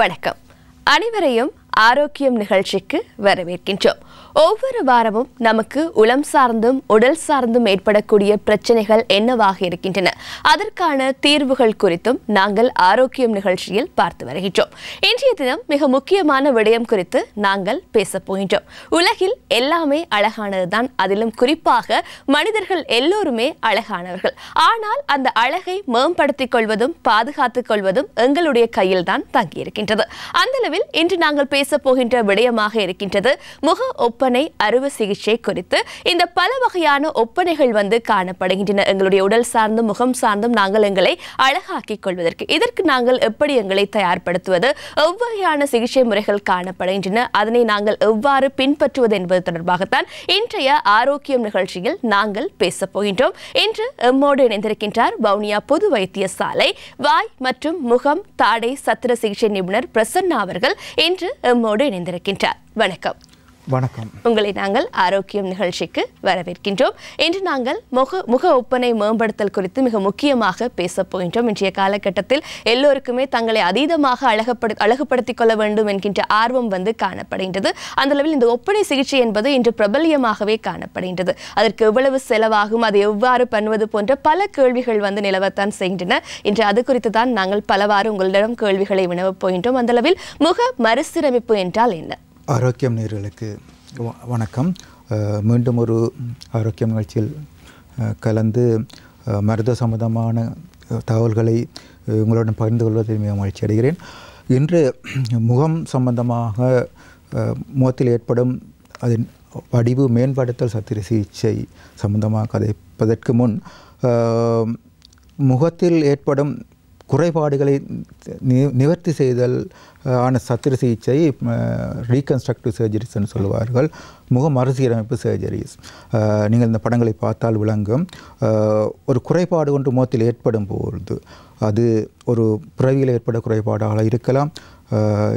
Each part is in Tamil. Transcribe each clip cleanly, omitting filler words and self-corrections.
வணக்கம். அனைவரையும் ஆரோக்கியம் நிகழ்ச்சிக்கு வரவேற்கின்றோம். ஒவ்வொரு வாரமும் நமக்கு உளம் சார்ந்தும் உடல் சார்ந்தும் ஏற்படக்கூடிய பிரச்சனைகள் என்னவாக இருக்கின்றன, அதற்கான தீர்வுகள் குறித்தும் நாங்கள் ஆரோக்கியம் நிகழ்ச்சியில் பார்த்து வருகின்றோம். இன்றைய தினம் மிக முக்கியமான விடயம் குறித்து நாங்கள் பேசப் போகின்றோம். உலகில் எல்லாமே அழகானதுதான், அதிலும் குறிப்பாக மனிதர்கள் எல்லோருமே அழகானவர்கள். ஆனால் அந்த அழகை மேம்படுத்திக் கொள்வதும் பாதுகாத்துக் கொள்வதும் எங்களுடைய கையில் தான் தங்கியிருக்கின்றது. அந்த அளவில் இன்று நாங்கள் பேச போகின்ற விடயமாக இருக்கின்றது முக ஒப்பனை அறுவை சிகிச்சை குறித்து. இந்த பல வகையான ஒப்பனைகள் காணப்படுகின்றன. எங்களுடைய உடல் சார்ந்தும் முகம் சார்ந்தும் நாங்கள் எங்களை அழகாக்கிக் கொள்வதற்கு. இதற்கு நாங்கள் எப்படி எங்களை தயார்படுத்துவது, எவ்வகையான சிகிச்சை முறைகள் காணப்படுகின்றன, அதனை நாங்கள் எவ்வாறு பின்பற்றுவது என்பது தொடர்பாகத்தான் இன்றைய ஆரோக்கியம் நிகழ்ச்சியில் நாங்கள் பேசப் போகின்றோம். இன்று எம்மோடு இணைந்திருக்கின்றார் வவுனியா பொது வைத்தியசாலை வாய் மற்றும் முகம் தாடை சத்திர சிகிச்சை நிபுணர் பிரசன்னா அவர்கள் இன்று எம்மோடு இணைந்திருக்கின்றார். வணக்கம். வணக்கம். உங்களை நாங்கள் ஆரோக்கியம் நிகழ்ச்சிக்கு வரவேற்கின்றோம். இன்று நாங்கள் முக ஒப்பனை மேம்படுத்தல் குறித்து மிக முக்கியமாக பேசப் போகின்றோம். இன்றைய காலகட்டத்தில் எல்லோருக்குமே தங்களை அதீதமாக அழகுபடுத்திக் கொள்ள வேண்டும் என்கின்ற ஆர்வம் காணப்படுகின்றது. அந்த அளவில் இந்த ஒப்பனை சிகிச்சை என்பது இன்று பிரபல்யமாகவே காணப்படுகின்றது. அதற்கு எவ்வளவு செலவாகும், அதை எவ்வாறு பண்ணுவது போன்ற பல கேள்விகள் நிலவத்தான் செய்கின்றன. இன்று அது குறித்து தான் நாங்கள் பலவாறு உங்களிடம் கேள்விகளை வினவப் போகின்றோம். அந்த அளவில் முக மறுசீரமைப்பு என்றால் என்ன? ஆரோக்கியம் நேயர்களுக்கு வணக்கம். மீண்டும் ஒரு ஆரோக்கியம் நிகழ்ச்சியில் கலந்து மருத்துவ சம்பந்தமான தகவல்களை உங்களுடன் பகிர்ந்து கொள்வதில் மிக மகிழ்ச்சி அடைகிறேன். இன்று முகம் சம்பந்தமாக முகத்தில் ஏற்படும் அதன் வடிவு மேம்படுத்தல் சத்திர சிகிச்சை சம்பந்தமாக கதைப்பதற்கு முன் முகத்தில் ஏற்படும் குறைபாடுகளை நிவர்த்தி செய்தல் ஆன சத்திர சிகிச்சை ரீகன்ஸ்ட்ரக்டிவ் சர்ஜரிஸ் என்று சொல்லுவார்கள், முக மறுசீரமைப்பு சர்ஜரிஸ். நீங்கள் இந்த படங்களை பார்த்தால் விளங்கும். ஒரு குறைபாடு ஒன்று முகத்தில் ஏற்படும் பொழுது அது ஒரு பிறவியில் ஏற்பட குறைபாடாக இருக்கலாம்.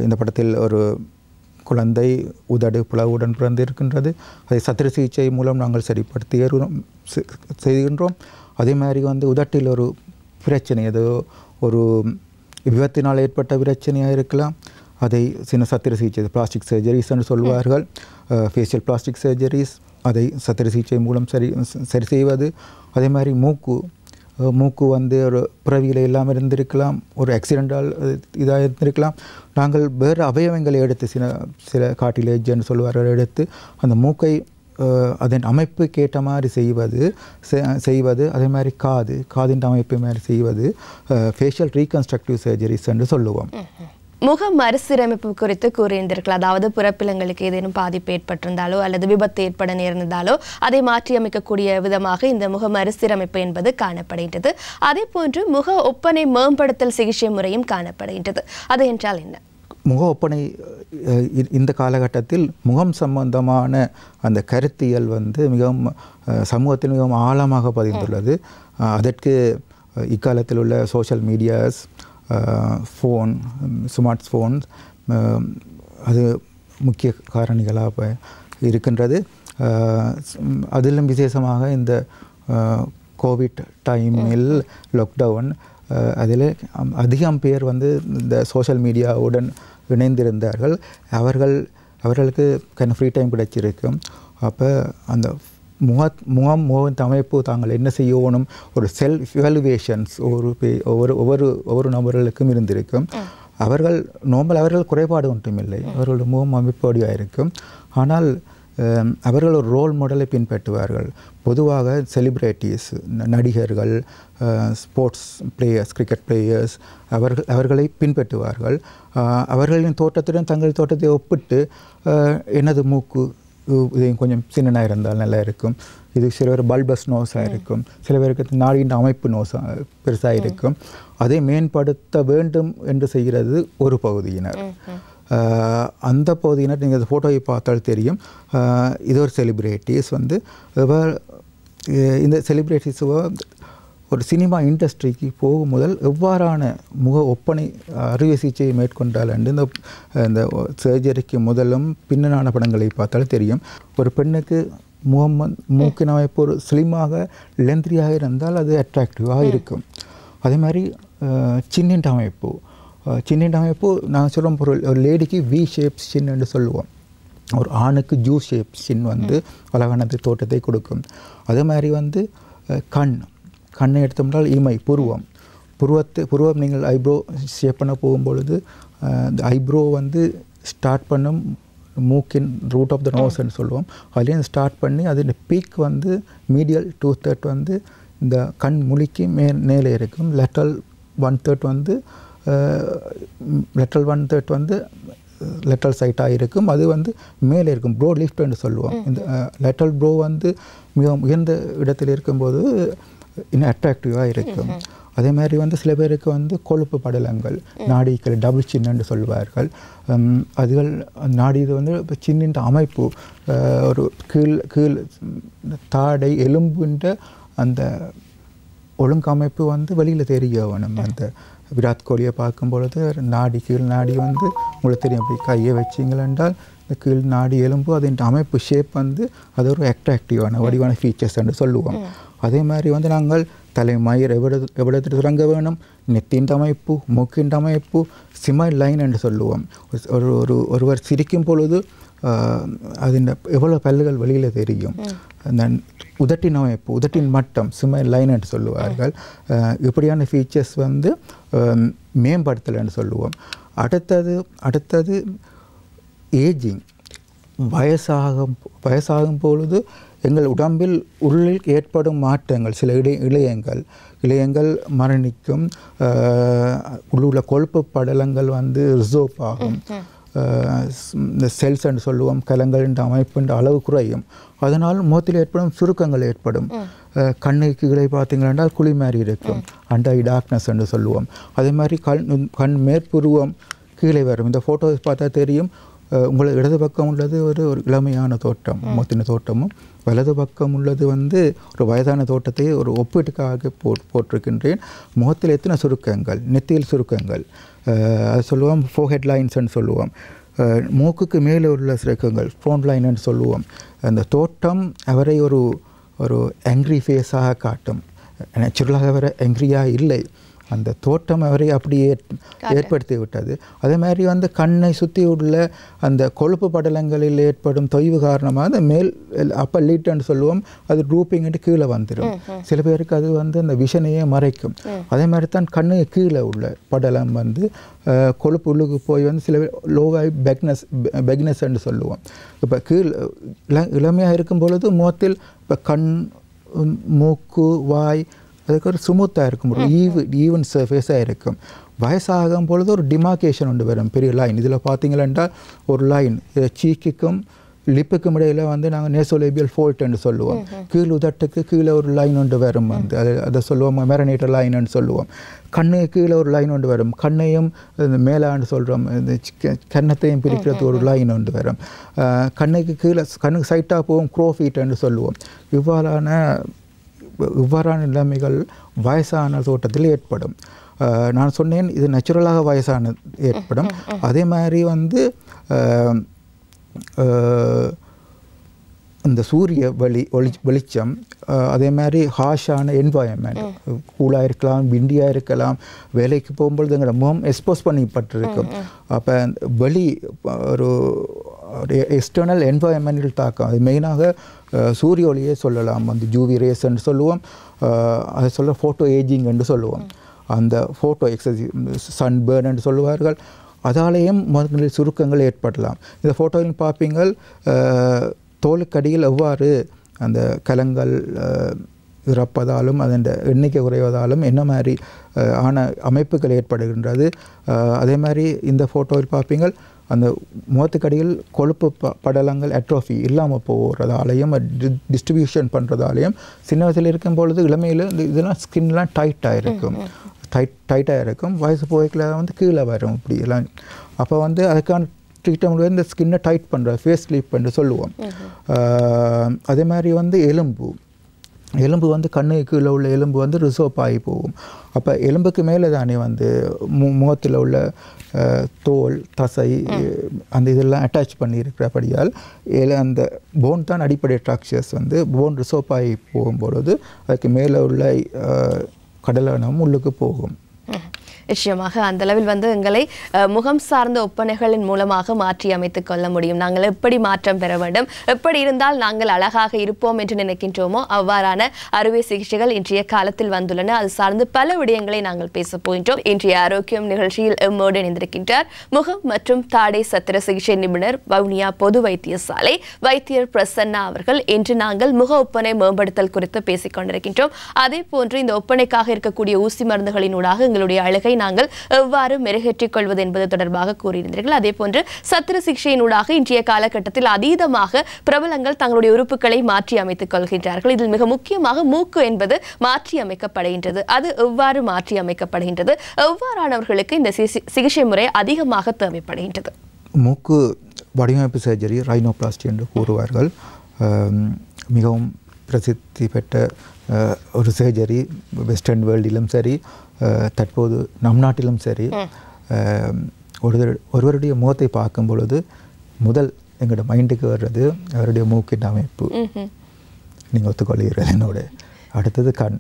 இந்த படத்தில் ஒரு குழந்தை உதடு பிளவுடன் பிறந்து இருக்கின்றது. அதை சத்திர சிகிச்சை மூலம் நாங்கள் சரிப்படுத்தி செய்கின்றோம். அதே மாதிரி உதட்டில் ஒரு பிரச்சனை, ஏதோ ஒரு விபத்தினால் ஏற்பட்ட பிரச்சனையாக இருக்கலாம். அதை சின்ன சத்திர சிகிச்சை பிளாஸ்டிக் சர்ஜரிஸ் என்று சொல்வார்கள், ஃபேஷியல் பிளாஸ்டிக் சர்ஜரிஸ், அதை சத்திர சிகிச்சை மூலம் சரி செய்வது. அதே மாதிரி மூக்கு ஒரு பிறவியில் இல்லாமல் இருந்திருக்கலாம், ஒரு ஆக்சிடென்டால் இதாக இருந்திருக்கலாம். நாங்கள் வேறு அவயவங்களை எடுத்து சில கார்டிலேஜ் என்று சொல்வார்கள் எடுத்து அந்த மூக்கை அதன் அமைப்புக்கு ஏற்ற மாதிரி செய்வது. அதே மாதிரி காதின் அமைப்பு மாதிரி செய்வது ஃபேஷியல் ரீகன்ஸ்ட்ரக்டிவ் சர்ஜரிஸ் என்று சொல்லுவோம். முக மறுசீரமைப்பு குறித்து கூறியிருந்திருக்கலாம். அதாவது பிறப்பிலங்களுக்கு ஏதேனும் பாதிப்பு ஏற்பட்டிருந்தாலோ அல்லது விபத்து ஏற்பட நேர்ந்தாலோ அதை மாற்றி அமைக்கக்கூடிய விதமாக இந்த முக மறுசீரமைப்பு என்பது காணப்படுகின்றது. அதே போன்று முக ஒப்பனை மேம்படுத்தல் சிகிச்சை முறையும் காணப்படுகின்றது. அது என்றால் என்ன? முக ஒப்பனை இந்த காலகட்டத்தில் முகம் சம்பந்தமான அந்த கருத்தியல் மிகவும் சமூகத்தில் மிகவும் ஆழமாக பதிந்துள்ளது. அதற்கு இக்காலத்தில் உள்ள சோஷியல் மீடியாஸ், ஸ்மார்ட் ஃபோன்ஸ் அது முக்கிய காரணிகளாக இருக்கின்றது. அதிலும் விசேஷமாக இந்த கோவிட் டைமில் லாக்டவுன் அதில் அதிகம் பேர் இந்த சோஷியல் மீடியாவுடன் இணைந்திருந்தார்கள். அவர்களுக்கு ஃப்ரீ டைம் கிடைச்சிருக்கும். அப்போ அந்த முகத்தின் அமைப்பு தாங்கள் என்ன செய்யணும், ஒரு செல்ஃப் இவாலுவேஷன்ஸ் ஒவ்வொரு நபர்களுக்கும் இருந்திருக்கும். அவர்கள் குறைபாடு ஒன்றுமில்லை, அவர்களுடைய முகம் அமைப்படியாக இருக்கும். ஆனால் அவர்கள் ஒரு ரோல் மாடலை பின்பற்றுவார்கள். பொதுவாக செலிப்ரிட்டிஸ், நடிகர்கள், ஸ்போர்ட்ஸ் பிளேயர்ஸ், கிரிக்கெட் பிளேயர்ஸ் அவர்களை பின்பற்றுவார்கள். அவர்களின் தோற்றத்துடன் தங்கள் தோற்றத்தை ஒப்பிட்டு எனது மூக்கு இதையும் கொஞ்சம் சின்னனாக இருந்தால் நல்லா இருக்கும், இது சில பேர் பல்பஸ் நோஸாக இருக்கும், சில பேருக்கு நாடின் அமைப்பு நோஸாக பெருசாக இருக்கும், அதை மேம்படுத்த வேண்டும் என்று செய்கிறது ஒரு பகுதியினர். அந்த பகுதியினர் நீங்கள் அந்த ஃபோட்டோவை பார்த்தால் தெரியும். இது ஒரு செலிப்ரிட்டிஸ் இந்த செலிப்ரிட்டிஸ் ஒரு சினிமா இண்டஸ்ட்ரிக்கு போகும் முதல் எவ்வாறான முக ஒப்பனை அறுவை சிகிச்சையை மேற்கொண்டால் என்று இந்த சர்ஜரிக்கு முதலும் பின்னணான படங்களை பார்த்தால் தெரியும். ஒரு பெண்ணுக்கு மூக்கின் அமைப்பு ஒரு ஸ்லிமாக லென்த்ரியாக இருந்தால் அது அட்ராக்டிவாக இருக்கும். அதே மாதிரி சின்னின் அமைப்பு சின்னின் அமைப்பு நாங்கள் சொல்கிறோம் ஒரு லேடிக்கு வி ஷேப் சின் என்று சொல்லுவோம். ஒரு ஆணுக்கு ஜூ ஷேப் சின் வந்து அழகான தோட்டத்தை கொடுக்கும். அதே மாதிரி வந்து கண்ணை எடுத்தோம்னால் இமை புருவம் நீங்கள் ஐப்ரோ ஷேப் பண்ண போகும்பொழுது இந்த ஐப்ரோ வந்து ஸ்டார்ட் பண்ணும் மூக்கின் ரூட் ஆஃப் த நோஸ்ன்னு சொல்லுவோம். அதுலேயும் ஸ்டார்ட் பண்ணி அதோட பீக் வந்து மீடியல் 2/3 வந்து இந்த கண் முழிக்கு மேலே இருக்கும். லேட்டரல் 1/3 வந்து லேட்டரல் சைட்டாக இருக்கும். அது வந்து மேலே இருக்கும். ப்ரோ லிஃப்ட்னு சொல்லுவோம். இந்த லேட்டரல் ப்ரோ வந்து மிக உயர்ந்த இடத்தில் இருக்கும்போது இன்னும் அட்ராக்டிவாக இருக்கும். அதே மாதிரி வந்து சில பேருக்கு வந்து கொழுப்பு படலங்கள் நாடிகள் டபுள் சின்னு சொல்லுவார்கள். அதுகள் நாடி இது வந்து இப்போ சின்னின்ற அமைப்பு ஒரு கீழ் தாடை எலும்புன்ற அந்த ஒழுங்கமைப்பு வந்து வெளியில் தெரிய வேணும். அந்த விராட் கோலியை பார்க்கும் பொழுது கீழ் நாடி வந்து உங்களுக்கு தெரியும். அப்படி கையை வச்சிங்களென்றால் இந்த கீழ் நாடி எலும்பு அதன் அமைப்பு ஷேப் வந்து அது ஒரு அட்ராக்டிவான வடிவான ஃபீச்சர்ஸ் என்று சொல்லுவோம். அதே மாதிரி வந்து நாங்கள் தலைமயிர் எவ்வளவு சுரங்க வேணும், நெத்தின் அமைப்பு, மூக்கின் அமைப்பு, சிமல் லைன் என்று சொல்லுவோம். ஒருவர் சிரிக்கும் பொழுது அதன் எவ்வளோ பல்லுகள் வெளியில் தெரியும். அந்த உதட்டின் அமைப்பு, உதட்டின் மட்டம், சிமல் லைன் என்று சொல்லுவார்கள். இப்படியான ஃபீச்சர்ஸ் வந்து மேம்படுத்தல் என்று சொல்லுவோம். அடுத்தது ஏஜிங். வயசாகும் பொழுது எங்கள் உடம்பில் உள்ளில் ஏற்படும் மாற்றங்கள், சில இழையங்கள் மரணிக்கும். உள்ள கொழுப்பு படலங்கள் வந்து ரிசோர்வ் ஆகும். இந்த செல்ஸ் என்று சொல்லுவோம், கலங்கள் என்ற அமைப்பு அளவு குறையும். அதனால் முகத்தில் ஏற்படும் சுருக்கங்கள் ஏற்படும். கண்ணுக்கு கீழே பார்த்தீங்கன்னா குழி மாதிரி இருக்கும், அண்டை டார்க்னஸ் என்று சொல்லுவோம். அதே மாதிரி கண் மேற்புருவம் கீழே வரும். இந்த ஃபோட்டோஸ் பார்த்தா தெரியும். உங்களுக்கு இடது பக்கம் உள்ளது ஒரு இளமையான தோட்டம், முகத்தின தோட்டமும், வலது பக்கம் உள்ளது வந்து ஒரு வயதான தோட்டத்தை ஒரு ஒப்பீட்டுக்காக போட்டிருக்கின்றேன். முகத்தில் எத்தனை சுருக்கங்கள், நெத்தியில் சுருக்கங்கள், அது சொல்லுவோம் ஃபோர்ஹெட் லைன்ஸ்ன்னு சொல்லுவோம். மூக்குக்கு மேலே உள்ள சுருக்கங்கள் ஃப்ரோன் லைன்னு சொல்லுவோம். அந்த தோட்டம் அவரை ஒரு ஆங்க்ரி ஃபேஸாக காட்டும். நேச்சுரலாக அவரை ஆங்க்ரியாக இல்லை, அந்த தோட்டம் அவரை அப்படியே ஏற்படுத்தி விட்டது. அதே மாதிரி வந்து கண்ணை சுற்றி உள்ள அந்த கொழுப்பு படலங்களில் ஏற்படும் தொய்வு காரணமாக அந்த மேல் அப்பர் லீட்னு சொல்லுவோம், அது ரூப்பிங்கிட்டு கீழே வந்துடும். சில பேருக்கு அது வந்து அந்த விஷனையே மறைக்கும். அதே மாதிரி தான் கண்ணு கீழே உள்ள படலம் வந்து கொழுப்பு உள்ளுக்கு போய் வந்து சில பேர் லோவாய் பெக்னஸ்ன்னு சொல்லுவோம். இப்போ இளமையாக இருக்கும் பொழுது முகத்தில் இப்போ கண், மூக்கு, வாய் அதுக்கு ஒரு சுமூத்தாக இருக்கும், ஒரு ஈவன் சர்ஃபேஸாக இருக்கும். வயசாகும் பொழுது ஒரு டிமார்கேஷன் ஒன்று வரும், பெரிய லைன். இதில் பார்த்தீங்கன்னா ஒரு லைன் சீக்குக்கும் லிப்புக்கும் இடையில் வந்து நாங்கள் நேசோலேபியல் ஃபோல்ட்னு சொல்லுவோம். கீழ் உதட்டுக்கு கீழே ஒரு லைன் ஒன்று வரும், வந்து அதை சொல்லுவோம் மெரனேட்டர் லைன்னு சொல்லுவோம். கண்ணுக்கு கீழே ஒரு லைன் ஒன்று வரும், கண்ணையும் மேலான்னு சொல்கிறோம், இந்த கன்னத்தையும் பிரிக்கிறது ஒரு லைன் ஒன்று வரும். கண்ணுக்கு கீழே கண்ணுக்கு சைட்டாக போகும் க்ரோஃபீட்னு சொல்லுவோம். இவ்வாறான நிலைமைகள் வயசான தோட்டத்தில் ஏற்படும். நான் சொன்னேன் இது நேச்சுரலாக வயசான ஏற்படும். அதே மாதிரி வந்து இந்த சூரிய வெளிச்சம், அதே மாதிரி ஹாஷான என்வாயன்மெண்ட், கூலாக இருக்கலாம், விண்டியாக இருக்கலாம். வேலைக்கு போகும்பொழுது எங்களோட முகம் எக்ஸ்போஸ் பண்ணிப்பட்டிருக்கும். அப்போ ஒரு எக்ஸ்டர்னல் என்வாயன்மெண்டல் தாக்கம், அது மெயினாக சூரிய ஒளியே சொல்லலாம், வந்து ஜூவி ரேஸ்ன்னு சொல்லுவோம். அதை சொல்ல ஃபோட்டோ ஏஜிங் என்று சொல்லுவோம். அந்த ஃபோட்டோ சன்பேர்ன் என்று சொல்லுவார்கள். அதாலேயும் முதலில் சுருக்கங்கள் ஏற்படலாம். இந்த ஃபோட்டோவில் பார்ப்பீங்கள் தோலுக்கடியில் எவ்வாறு அந்த கலங்கள் இறப்பதாலும் அதன் எண்ணிக்கை குறைவதாலும் என்ன மாதிரி ஆன அமைப்புகள் ஏற்படுகின்றது. அதே மாதிரி இந்த ஃபோட்டோவில் பார்ப்பீங்கள் அந்த முகத்துக்கடியில் கொழுப்பு படலங்கள் அட்ரோஃபி இல்லாமல் போகிறதாலையும் டிஸ்ட்ரிபியூஷன் பண்ணுறதாலையும் சின்ன வயசில் இருக்கும் பொழுது இளமையில் இதெல்லாம் ஸ்கின்லாம் டைட்டாக இருக்கும். வயசு போய்க்கில் வந்து கீழே வரும் இப்படி எல்லாம். அப்போ வந்து அதுக்கான ட்ரீட்மெண்ட் இந்த ஸ்கின்னை டைட் பண்ணுற ஃபேஸ் ஸ்லீப் என்று சொல்லுவோம். அதே மாதிரி வந்து எலும்பு வந்து கண்ணுக்கு கீழே உள்ள எலும்பு வந்து ரிசோர்வ் ஆகி போகும். அப்போ எலும்புக்கு மேலே தானே வந்து முகத்தில் உள்ள தோல், தசை, அந்த இதெல்லாம் அட்டாச் பண்ணியிருக்கிறபடியால் அந்த போன் தான் அடிப்படை ஸ்ட்ரக்சர்ஸ். வந்து போன் ரிசோர்வ் ஆகி போகும்பொழுது அதுக்கு மேலே உள்ள கடலனம் உள்ளுக்கு போகும். நிச்சயமாக அந்த அளவில் வந்து எங்களை முகம் சார்ந்த ஒப்பனைகளின் மூலமாக மாற்றி அமைத்துக் கொள்ள முடியும். நாங்கள் எப்படி மாற்றம் பெற வேண்டும், எப்படி இருந்தால் நாங்கள் அழகாக இருப்போம் என்று நினைக்கின்றோமோ அவ்வாறான அறுவை சிகிச்சைகள் இன்றைய காலத்தில் வந்துள்ளன. அது சார்ந்து பல விடயங்களை நாங்கள் பேச போகின்றோம். இன்றைய ஆரோக்கியம் நிகழ்ச்சியில் எம்மோடு இணைந்திருக்கின்றார் முகம் மற்றும் தாடை சத்திர சிகிச்சை நிபுணர் வவுனியா பொது வைத்தியசாலை வைத்தியர் பிரசன்னா அவர்கள். இன்று நாங்கள் முக ஒப்பனை மேம்படுத்தல் குறித்து பேசிக் கொண்டிருக்கின்றோம். அதே போன்று இந்த ஒப்பனைக்காக இருக்கக்கூடிய ஊசி மருந்துகளினூடாக எங்களுடைய அழகை நாங்கள் எவ்வாறு மெருகேற்றிக் கொள்வது என்பது தொடர்பாக கூறியிருந்தீர்கள். அதே போன்று சத்திர சிகிச்சையினூடாக இன்றைய காலகட்டத்தில் அதீதமாக பிரபலங்கள் தங்களுடைய உறுப்புகளை மாற்றி அமைத்துக் கொள்கின்றார்கள். இதில் மிக முக்கியமாக மூக்கு என்பது மாற்றி அமைக்கப்படுகின்றது. அது எவ்வாறு மாற்றி அமைக்கப்படுகின்றது, எவ்வாறானவர்களுக்கு இந்த சிகிச்சை முறை அதிகமாக தேவைப்படுகின்றது? மூக்கு வடிவமைப்பு சர்ஜரி ரைனோபிளாஸ்டி என்று கூறுவார்கள். மிகவும் பிரசித்தி பெற்ற ஒரு சர்ஜரி. வெஸ்டர்ன் வேர்ல்டிலும் சரி, தற்போது நம் நாட்டிலும் சரி. ஒருவருடைய முகத்தை பார்க்கும் பொழுது முதல் எங்களோட மைண்டுக்கு வர்றது அவருடைய மூக்கின் அமைப்பு. நீங்கள் ஒத்துக்கொள்கிறீர்கள் என்னோட. அடுத்தது கண்,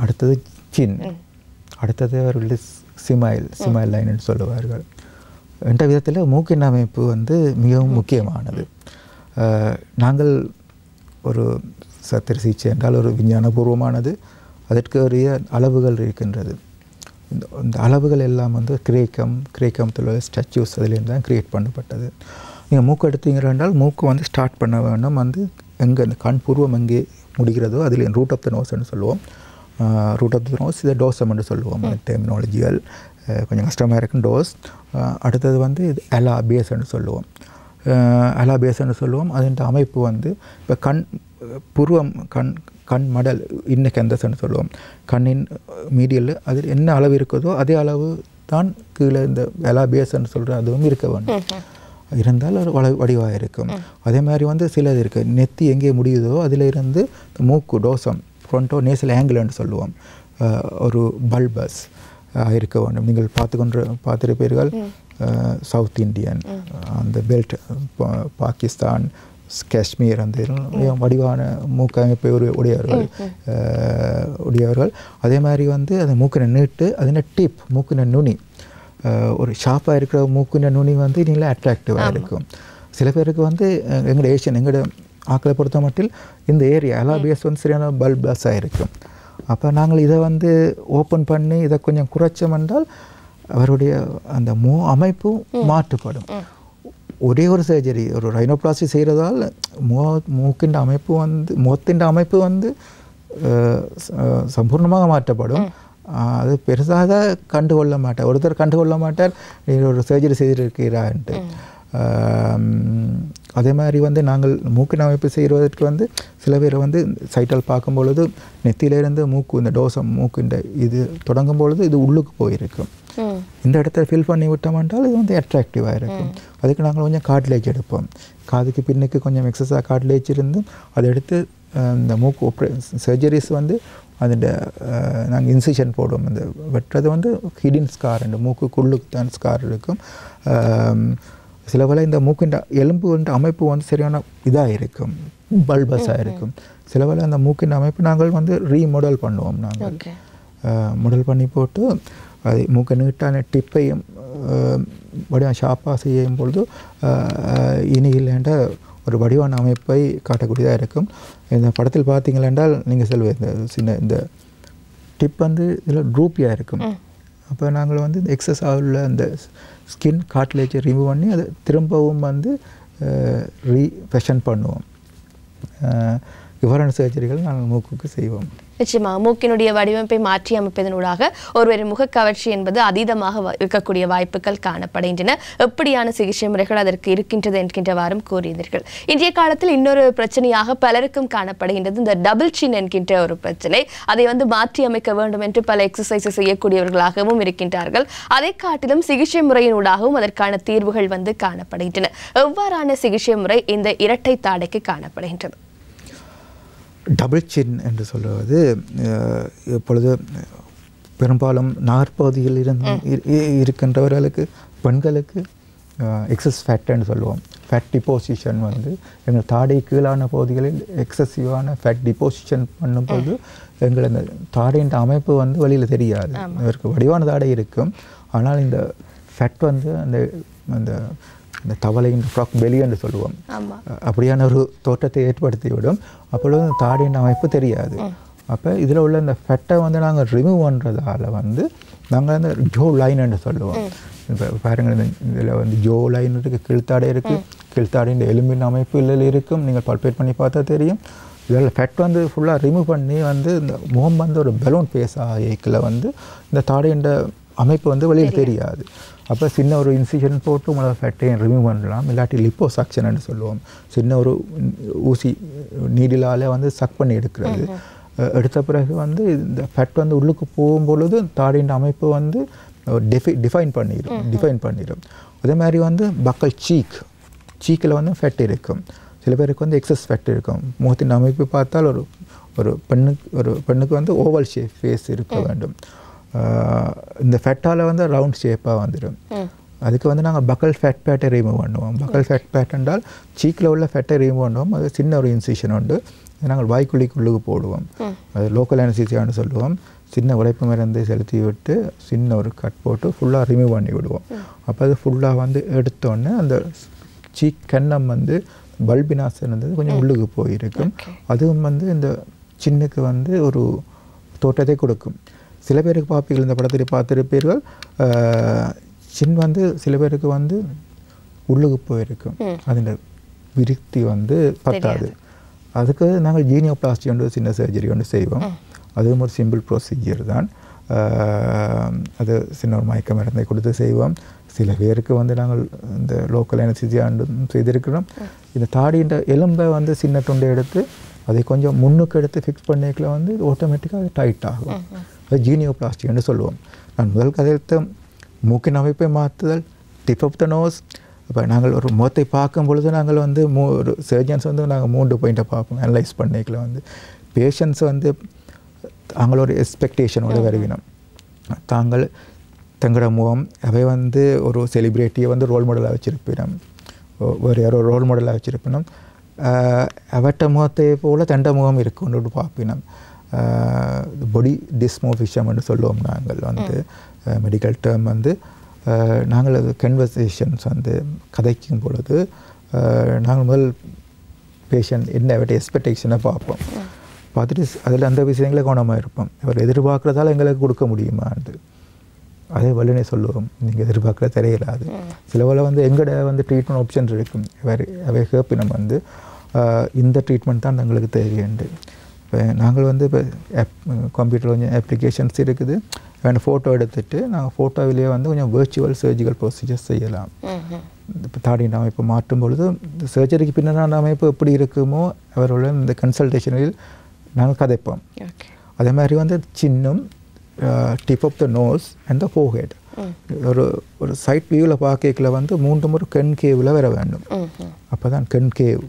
அடுத்தது சின், அடுத்தது அவருடைய சிமைல் லைன் என்று சொல்லுவார்கள். என்ற விதத்தில் மூக்கின் அமைப்பு வந்து மிகவும் முக்கியமானது. நாங்கள் ஒரு சத்திர சிகிச்சை என்றால் ஒரு விஞ்ஞானபூர்வமானது. அதற்கு உரிய அளவுகள் இருக்கின்றது. இந்த அளவுகள் எல்லாம் வந்து கிரேக்கத்தில் உள்ள ஸ்டாச்சுஸ் அதிலேருந்து தான் கிரியேட் பண்ணப்பட்டது. நீங்கள் மூக்கு எடுத்தீங்க என்றால் மூக்கு வந்து ஸ்டார்ட் பண்ண வேணும் வந்து எங்கே இந்த கண் பூர்வம் எங்கே முடிகிறதோ அதில் ரூட் ஆஃப் த நோஸ்ன்னு சொல்லுவோம். ரூட் ஆஃப் த நோஸ் இதை டோசம் என்று சொல்லுவோம். டெர்மினாலஜிகள் கொஞ்சம் கஷ்டமாக இருக்கும். டோஸ். அடுத்தது வந்து இது அலா பேஸ்ன்னு சொல்லுவோம். அலா பேஸ்ன்னு சொல்லுவோம். அதன் அமைப்பு வந்து இப்போ கண் பூர்வம் கண் மடல் இன்னக்கெந்தஸ்ன்னு சொல்லுவோம். கண்ணின் மீடியல் அதில் என்ன அளவு இருக்குதோ அதே அளவு தான் கீழே இந்த அலா பேஸ்ன்னு சொல்கிற அதுவும் இருக்க வேண்டும். இருந்தால் ஒரு வடிவாக இருக்கும். அதே மாதிரி வந்து சிலது இருக்குது. நெத்தி எங்கே முடியுதோ அதில் இருந்து மூக்கு டோசம் ஃப்ரண்டோ நேசல் ஆங்கிள்னு சொல்லுவோம். ஒரு பல்பஸ் இருக்க வேண்டும். நீங்கள் பார்த்துருப்பீர்கள் சவுத் இந்தியன், அந்த பெல்ட், பாகிஸ்தான், காஷ்மீர், அந்த வடிவான மூக்கமைப்பை உடையவர்கள். அதே மாதிரி வந்து அந்த மூக்கின நீட்டு அதில் டிப் மூக்கின நுனி ஒரு ஷார்ப்பாக இருக்கிற மூக்கின நுனி வந்து நல்லா அட்ராக்டிவாக இருக்கும். சில பேருக்கு வந்து எங்களோட ஆக்களை பொறுத்த மட்டில் இந்த ஏரியா அலாபியஸ் வந்து சரியான பல்பஸாக இருக்கும். அப்போ நாங்கள் இதை வந்து ஓப்பன் பண்ணி இதை கொஞ்சம் குறைச்சோம் என்றால் அவருடைய அந்த அமைப்பும் மாற்றுப்படும். ஒரே ஒரு சர்ஜரி ஒரு ரைனோபிளாஸ்டி செய்கிறதால் மூக்கின் அமைப்பு வந்து முகத்தின் அமைப்பு வந்து சம்பூர்ணமாக மாற்றப்படும். அது பெருசாக கண்டுகொள்ள மாட்டார். ஒருத்தர் கண்டுகொள்ள மாட்டார் ஒரு சர்ஜரி செய்திருக்கிறான்ட்டு. அதே மாதிரி வந்து நாங்கள் மூக்கின் அமைப்பு செய்வதற்கு வந்து சில பேர் வந்து சைட்டால் பார்க்கும் பொழுது நெத்தியிலேருந்து மூக்கு இந்த டோசம் மூக்குண்ட இது தொடங்கும் பொழுது இது உள்ளுக்கு போயிருக்கும். இந்த இடத்துல ஃபில் பண்ணி விட்டோம்ன்றால் இது வந்து அட்ராக்டிவாக இருக்கும். அதுக்கு நாங்கள் கொஞ்சம் காட்லேஜ் எடுப்போம். காதுக்கு பின்னுக்கு கொஞ்சம் எக்ஸஸாக காட்லேஜ் இருந்து அதை எடுத்து இந்த மூக்கு சர்ஜரிஸ் வந்து அதில் நாங்கள் இன்சிஷன் போடுவோம். அந்த வெட்டுறது வந்து ஹிடன் ஸ்கார், அந்த மூக்குக்குள்ளுக்கு தான் ஸ்கார் இருக்கும். சில வேளை இந்த மூக்கின் எலும்புன்ற அமைப்பு வந்து சரியான இதாக இருக்கும், பல்பஸாக இருக்கும். சில வேளை அந்த மூக்கின் அமைப்பு நாங்கள் வந்து ரீமாடல் பண்ணுவோம். நாங்கள் மாடல் பண்ணி போட்டு அது மூக்கை நீட்டான டிப்பையும் வடிவம் ஷார்ப்பாக செய்யும் பொழுது இனியில்லைன்ற ஒரு வடிவான அமைப்பை காட்டக்கூடியதாக இருக்கும். இந்த படத்தில் பார்த்தீங்களென்றால் நீங்கள் சொல்லுவீங்க இந்த சின்ன இந்த டிப் வந்து இதில் ட்ரூப்பியாக இருக்கும். அப்போ நாங்கள் வந்து இந்த எக்ஸஸாக உள்ள அந்த ஸ்கின் காட்லேஜை ரிமூவ் பண்ணி அதை திரும்பவும் வந்து ரீஃபேஷன் பண்ணுவோம். இவ்வாறான சர்ஜரிகள் நாங்கள் மூக்குக்கு செய்வோம். நிச்சயமாக மூக்கினுடைய வடிவமைப்பை மாற்றி அமைப்பதனூடாக ஒருவரின் முகக்கவர்ச்சி என்பது அதீதமாக இருக்கக்கூடிய வாய்ப்புகள் காணப்படுகின்றன. எப்படியான சிகிச்சை முறைகள் அதற்கு இருக்கின்றது என்கின்றவாறும் கூறியிருந்தீர்கள். இன்றைய காலத்தில் இன்னொரு பிரச்சனையாக பலருக்கும் காணப்படுகின்றது இந்த டபுள் சின் என்கின்ற ஒரு பிரச்சனை. அதை வந்து மாற்றி அமைக்க வேண்டும் என்று பல எக்ஸசைஸ் செய்யக்கூடியவர்களாகவும் இருக்கின்றார்கள். அதை காட்டிலும் சிகிச்சை முறையினூடாகவும் அதற்கான தீர்வுகள் வந்து காணப்படுகின்றன. எவ்வாறான சிகிச்சை முறை இந்த இரட்டை தாடைக்கு காணப்படுகின்றது? டபுள் சின் என்று சொல்வது இப்பொழுது பெரும்பாலும் நகர்ப்பகுதியில் இருக்கின்றவர்களுக்கு பெண்களுக்கு எக்ஸஸ் ஃபேட் என்று சொல்லுவோம். ஃபேட் டிப்போசிஷன் வந்து எங்கள் தாடை கீழான பகுதிகளில் எக்ஸசிவான ஃபேட் டிப்போசிஷன் பண்ணும்போது எங்கள் இந்த தாடையின் அமைப்பு வந்து வெளியில் தெரியாது. இதற்கு வடிவான தாடை இருக்கும், ஆனால் இந்த ஃபேட் வந்து அந்த அந்த இந்த தவளையின் ஃப்ராக் பெலி என்று சொல்லுவோம், அப்படியான ஒரு தோற்றத்தை ஏற்படுத்திவிடும். அப்பொழுது தாடையின் அமைப்பு தெரியாது. அப்போ இதில் உள்ள இந்த ஃபெட்டை வந்து நாங்கள் ரிமூவ் பண்ணுறதால வந்து நாங்கள் அந்த ஜோ லைன் என்று சொல்லுவோம். இப்போ பாருங்கள், இதில் வந்து ஜோ லைன் இருக்குது, கீழ்த்தாடை இருக்குது, கீழ்த்தாடையின் எலும்பின் அமைப்பு இதில் இருக்கும். நீங்கள் பல்பேட் பண்ணி பார்த்தா தெரியும். இதில் ஃபெட் வந்து ஃபுல்லாக ரிமூவ் பண்ணி வந்து இந்த முகம் வந்து ஒரு பலூன் பேஸ் ஆகிக்கில் வந்து இந்த தாடையின் அமைப்பு வந்து வெளியில் தெரியாது. அப்போ சின்ன ஒரு இன்சிஷன் போட்டு உங்களை ஃபேட்டையும் ரிமூவ் பண்ணலாம். இல்லாட்டி லிப்போசக்ஷன் சொல்லுவோம், சின்ன ஒரு ஊசி நீடிலால் வந்து சக் பண்ணி எடுக்கிறது. எடுத்த பிறகு வந்து இந்த ஃபேட் வந்து உள்ளுக்கு போகும்பொழுது தாடியின் அமைப்பு வந்து டிஃபைன் பண்ணிடும். அதே மாதிரி வந்து பக்கல் சீக்கில் வந்து ஃபேட் இருக்கும். சில பேருக்கு வந்து எக்ஸஸ் ஃபேட் இருக்கும். முகத்தின் அமைப்பு பார்த்தால் ஒரு பெண்ணுக்கு வந்து ஓவல் ஷேப் ஃபேஸ் இருக்க வேண்டும். இந்த ஃபேட்டால் வந்து ரவுண்ட் ஷேப்பாக வந்துடும். அதுக்கு வந்து நாங்கள் பக்கல் ஃபேட் பேட்டை ரிமூவ் பண்ணுவோம். பக்கல் ஃபேட் பேட் என்றால் சீக்கில் உள்ள ஃபேட்டை ரிமூவ் பண்ணுவோம். அது சின்ன ஒரு இன்சிஷன் உண்டு, நாங்கள் வாய்க்குள்ளிக்குள்ளுக்கு போடுவோம். அது லோக்கல் அனஸ்தீசியான்னு சொல்லுவோம். சின்ன உழைப்பு மருந்தை செலுத்தி விட்டு சின்ன ஒரு கட் போட்டு ஃபுல்லாக ரிமூவ் பண்ணி விடுவோம். அப்போ அது ஃபுல்லாக வந்து எடுத்தோடனே அந்த கன்னம் வந்து பல்பினாஸ் இருந்தது கொஞ்சம் உள்ளுக்கு போயிருக்கும். அதுவும் வந்து இந்த சின்னுக்கு வந்து ஒரு தோற்றத்தை கொடுக்கும். சில பேருக்கு பார்ப்பீர்கள், இந்த படத்தில் பார்த்துருப்பீர்கள், சின் வந்து சில பேருக்கு வந்து உள்ளுக்கு போயிருக்கும். அதில் விருத்தி வந்து பத்தாது. அதுக்கு நாங்கள் ஜீனியோபிளாஸ்டி ஒன்று சின்ன சர்ஜரி ஒன்று செய்வோம். அதுவும் ஒரு சிம்பிள் ப்ரொசீஜர் தான். அது சின்ன ஒரு மயக்க மருந்தை கொடுத்து செய்வோம். சில பேருக்கு வந்து நாங்கள் இந்த லோக்கல் அனஸ்தீசியா செய்திருக்கிறோம். இந்த தாடியின் எலும்பை வந்து சின்ன துண்டை எடுத்து அதை கொஞ்சம் முன்னுக்கு எடுத்து ஃபிக்ஸ் பண்ணிக்கல வந்து ஆட்டோமேட்டிக்காக அது டைட் ஆகும். அது ஜீனியோபிளாஸ்டி என்று சொல்லுவோம். நான் முதல் கதைத்த மூக்கின் அமைப்பை மாற்றுதல், டிப் ஆஃப் த நோஸ். இப்போ நாங்கள் ஒரு முகத்தை பார்க்கும் பொழுது நாங்கள் வந்து ஒரு சர்ஜன்ஸ் வந்து நாங்கள் 3 பாயிண்ட்டை பார்ப்போம். அனலைஸ் பண்ணிக்கல வந்து பேஷண்ட்ஸ் வந்து அவங்களோட எக்ஸ்பெக்டேஷனோட வருவினம். தங்களோட முகம் அவை வந்து ஒரு செலிப்ரிட்டியை வந்து ரோல் மாடலாக வச்சுருப்பினோம், வேறு யாரோ ரோல் மாடலாக வச்சுருப்பினோம். அவட்ட முகத்தை போல் தண்ட முகம் இருக்குன்னு பார்ப்பினோம். பொடி டிஸ்மோஃபிஷம் என்று சொல்லுவோம் நாங்கள் வந்து மெடிக்கல் டேர்ம் வந்து. நாங்கள் அது கன்வர்சேஷன்ஸ் வந்து கதைக்கும் பொழுது நாங்கள் முதல் பேஷண்ட் என்ன அவட்ட எக்ஸ்பெக்டேஷனை பார்ப்போம். பார்த்துட்டு அதில் அந்த விஷயங்களே கவனமாக இருப்போம். அவர் எதிர்பார்க்குறதால எங்களுக்கு கொடுக்க முடியுமான்னு அதே வல்லுனே சொல்லுவோம். நீங்கள் எதிர்பார்க்குற தெரியலாது. சில வேளை வந்து எங்களோட வந்து ட்ரீட்மெண்ட் ஆப்ஷன் இருக்கும். அவை கேப்பினம் வந்து இந்த ட்ரீட்மெண்ட் தான் எங்களுக்கு தேவையுண்டு. இப்போ நாங்கள் வந்து இப்போ கம்ப்யூட்டர் கொஞ்சம் அப்ளிகேஷன்ஸ் இருக்குது. வேணும் ஃபோட்டோ எடுத்துகிட்டு நாங்கள் ஃபோட்டோவிலேயே வந்து கொஞ்சம் வெர்ச்சுவல் சர்ஜிக்கல் ப்ரொசீஜர்ஸ் செய்யலாம். இப்போ தாடியின் அமைப்பு மாற்றும் பொழுது சர்ஜரிக்கு பின்னான அமைப்பு எப்படி இருக்குமோ அவரோட இந்த கன்சல்டேஷனில் நாங்கள் கதைப்போம். அதே மாதிரி வந்து சின்னம், tip of the nose and the forehead ஒரு சைட் வியூவில் பார்க்கல வந்து 3 முறை கன்கேவில் வர வேண்டும். அப்போ தான் கன்கேவ்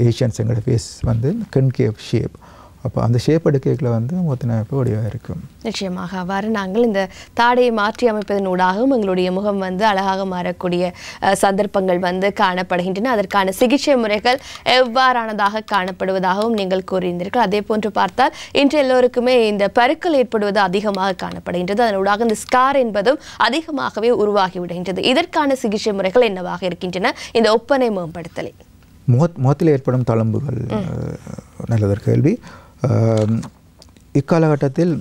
ஏஷியன்ஸ் எங்களோட ஃபேஸ் வந்து கன்கேவ் ஷேப். அப்போ அந்த ஷேப் எடுக்கல வந்து முகத்தின் அமைப்பு வடிவாக இருக்கும். நிச்சயமாக அவ்வாறு நாங்கள் இந்த தாடையை மாற்றி அமைப்பதனூடாகவும் எங்களுடைய முகம் வந்து அழகாக மாறக்கூடிய சந்தர்ப்பங்கள் வந்து காணப்படுகின்றன. அதற்கான சிகிச்சை முறைகள் எவ்வாறானதாக காணப்படுவதாகவும் நீங்கள் கூறியிருந்தீர்கள். அதே போன்று பார்த்தால் இன்று எல்லோருக்குமே இந்த பருக்கள் ஏற்படுவது அதிகமாக காணப்படுகின்றது. அதனூடாக இந்த ஸ்கார் என்பதும் அதிகமாகவே உருவாகிவிடுகின்றது. இதற்கான சிகிச்சை முறைகள் என்னவாக இருக்கின்றன இந்த ஒப்பனை மேம்படுத்தலை? முகத்தில் ஏற்படும் தழும்புகள் நல்லதொரு கேள்வி. இக்காலகட்டத்தில்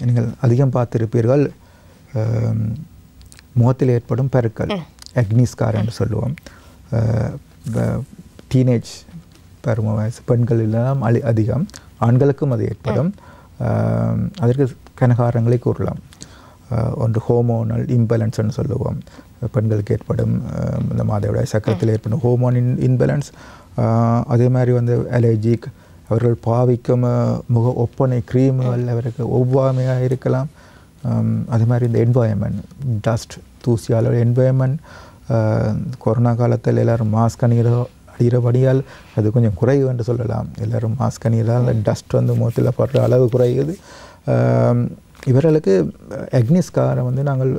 நீங்கள் அதிகம் பார்த்திருப்பீர்கள், முகத்தில் ஏற்படும் பருக்கள், அக்னிஸ்கார் என்று சொல்லுவோம். டீனேஜ் பருவ வயசு பெண்கள் எல்லாம் அதிகம், ஆண்களுக்கும் அது ஏற்படும். அதற்கு கனகாரங்களை கூறலாம். ஒன்று ஹோமோனல் இம்பேலன்ஸ்ன்னு சொல்லுவோம். பெண்களுக்கு ஏற்படும் இந்த மாதவிடாய் சக்கரத்தில் ஏற்படும் ஹோமோன் இன்பேலன்ஸ். அதே மாதிரி வந்து அலர்ஜிக், அவர்கள் பாவிக்கும் முக ஒப்பனை க்ரீம்கள் அவருக்கு ஒவ்வாமையாக இருக்கலாம். அதே மாதிரி இந்த என்வாயன்மெண்ட், டஸ்ட் தூசியால் என்வாயன்மெண்ட். கொரோனா காலத்தில் எல்லோரும் மாஸ்க் அணிகிறபடியால் அது கொஞ்சம் குறைவு என்று சொல்லலாம். எல்லோரும் மாஸ்க் அணிகிறால் அந்த டஸ்ட் வந்து முகத்தில் படுற அளவு குறையுது. இவர்களுக்கு அக்னிஸ்காரை வந்து நாங்கள்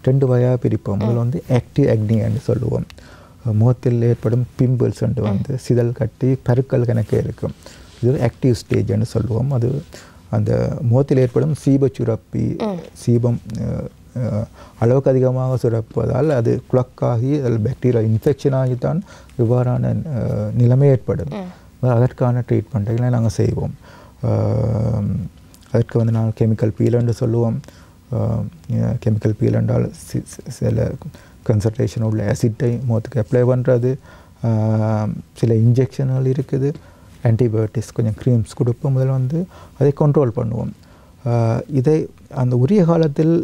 2 வகையாக பிரிப்போம். முதல்ல வந்து ஆக்டிவ் அக்னி என்று சொல்லுவோம். முகத்தில் ஏற்படும் பிம்பிள்ஸ் வந்து சிதல் கட்டி பருக்கள் கணக்கே இருக்கும். இது ஆக்டிவ் ஸ்டேஜ்னு சொல்லுவோம். அது அந்த முகத்தில் ஏற்படும் சீபச்சுரப்பி சீபம் அளவுக்கு அதிகமாக சுரப்பதால் அது குளக்காகி அதில் பாக்டீரியா இன்ஃபெக்ஷன் ஆகித்தான் இவ்வாறான நிலைமை ஏற்படும். அதற்கான ட்ரீட்மெண்ட்டுகளை நாங்கள் செய்வோம். அதற்கு வந்து நாங்கள் கெமிக்கல் பீலன்னு சொல்லுவோம். கெமிக்கல் பீல் என்றால் சில கன்சன்ட்ரேஷன் உள்ள ஆசிட்டை முகத்துக்கு அப்ளை பண்ணுறது. சில இன்ஜெக்ஷன்கள் இருக்குது. ஆன்டிபயோட்டிக்ஸ் கொஞ்சம் க்ரீம்ஸ் கொடுப்போம். முதல்ல வந்து அதை கண்ட்ரோல் பண்ணுவோம். இதை அந்த உரிய காலத்தில்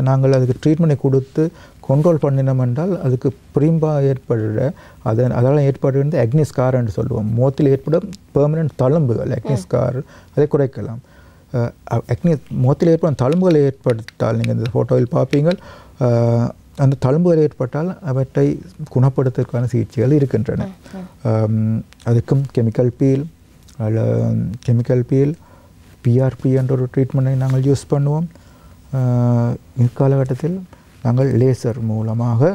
நாங்கள் அதுக்கு ட்ரீட்மெண்ட்டை கொடுத்து கண்ட்ரோல் பண்ணினோம் என்றால் அதுக்கு பிரிம்பாக ஏற்படுற அதெல்லாம் ஏற்படுறது அக்னிஸ்கார் என்று சொல்லுவோம். முகத்தில் ஏற்படும் பெர்மனன்ட் தழும்புகள் அக்னிஸ்கார் அதை குறைக்கலாம். முகத்தில் ஏற்படும் தழும்புகளை ஏற்படுத்தால் நீங்கள் இந்த ஃபோட்டோவில் பார்ப்பீங்கள். அந்த தழும்புகள் ஏற்பட்டால் அவற்றை குணப்படுத்துவதற்கான சிகிச்சைகள் இருக்கின்றன. அதுக்கும் கெமிக்கல் பீல் பிஆர்பி என்ற ஒரு ட்ரீட்மெண்ட்டை நாங்கள் யூஸ் பண்ணுவோம். இக்காலகட்டத்தில் நாங்கள் லேசர் மூலமாக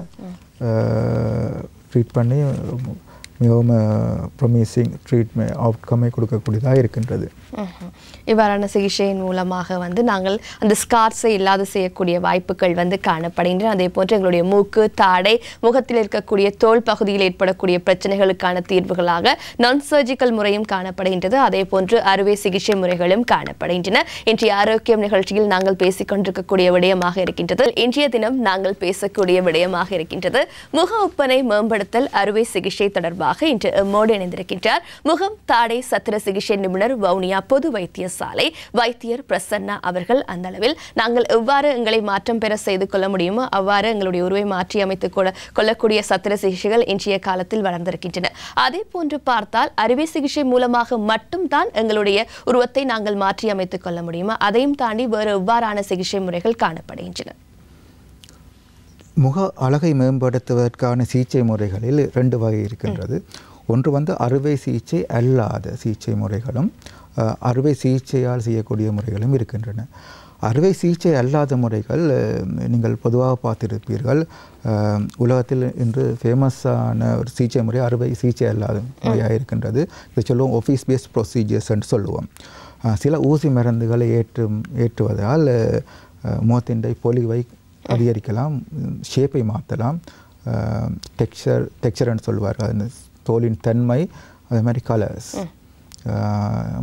ட்ரீட் பண்ணி மிகவும் ப்ரொமிசிங் ட்ரீட்மெண்ட் அவுட்கம்மை கொடுக்கக்கூடியதாக இருக்கின்றது. இவ்வாறான சிகிச்சையின் மூலமாக வந்து நாங்கள் அந்த ஸ்கார்ஸை இல்லாது செய்யக்கூடிய வாய்ப்புகள் வந்து காணப்படுகின்றன. அதே போன்று எங்களுடைய மூக்கு, தாடை, முகத்தில் இருக்கக்கூடிய தோல் பகுதியில் ஏற்படக்கூடிய பிரச்சனைகளுக்கான தீர்வுகளாக நான் சர்ஜிக்கல் முறையும் காணப்படுகின்றது. அதே போன்று அறுவை சிகிச்சை முறைகளும் காணப்படுகின்றன. இன்றைய ஆரோக்கியம் நிகழ்ச்சியில் நாங்கள் பேசிக்கொண்டிருக்கக்கூடிய விடயமாக இருக்கின்றது. இன்றைய தினம் நாங்கள் பேசக்கூடிய விடயமாக இருக்கின்றது முக ஒப்பனை மேம்படுத்தல் அறுவை சிகிச்சை தொடர்பாக. இன்று எம்மோடு இணைந்திருக்கின்றார் முகம், தாடை, சத்திர சிகிச்சை நிபுணர் வவுனியா பொது வைத்தியசாலை வைத்தியர் பிரசன்னா அவர்கள். அந்த அளவில் நாங்கள் எவ்வாறு எங்களை மாற்றம் பெற செய்து கொள்ள முடியுமோ அவ்வாறு எங்களுடைய உருவை மாற்றி அமைத்துக் கொள்ளக்கூடிய சத்திர சிகிச்சைகள் இன்றைய காலத்தில் வளர்ந்திருக்கின்றன. அதே போன்று பார்த்தால் அறுவை சிகிச்சை மூலமாக மட்டும்தான் எங்களுடைய உருவத்தை நாங்கள் மாற்றி அமைத்துக் கொள்ள முடியுமா? அதையும் தாண்டி வேறு எவ்வாறான சிகிச்சை முறைகள் காணப்படுகின்றன? முக அழகை மேம்படுத்துவதற்கான சிகிச்சை முறைகளில் 2 வகை இருக்கின்றது. ஒன்று வந்து அறுவை சிகிச்சை அல்லாத சிகிச்சை முறைகளும் அறுவை சிகிச்சையால் செய்யக்கூடிய முறைகளும் இருக்கின்றன. அறுவை சிகிச்சை அல்லாத முறைகள் நீங்கள் பொதுவாக பார்த்திருப்பீர்கள். உலகத்தில் இன்று ஃபேமஸான ஒரு சிகிச்சை முறை அறுவை சிகிச்சை அல்லாத முறையாக இருக்கின்றது. இதை சொல்லுவோம் ஆஃபீஸ் பேஸ்ட் ப்ரொசீஜர்ஸ் என்று சொல்லுவோம். சில ஊசி மருந்துகளை ஏற்றுவதால் முகத்தின் பொலிவை அதிகரிக்கலாம், ஷேப்பை மாற்றலாம், டெக்ஸ்சர்னு சொல்வார்கள். அந்த தோலின் தன்மை அதே மாதிரி கலர்ஸ்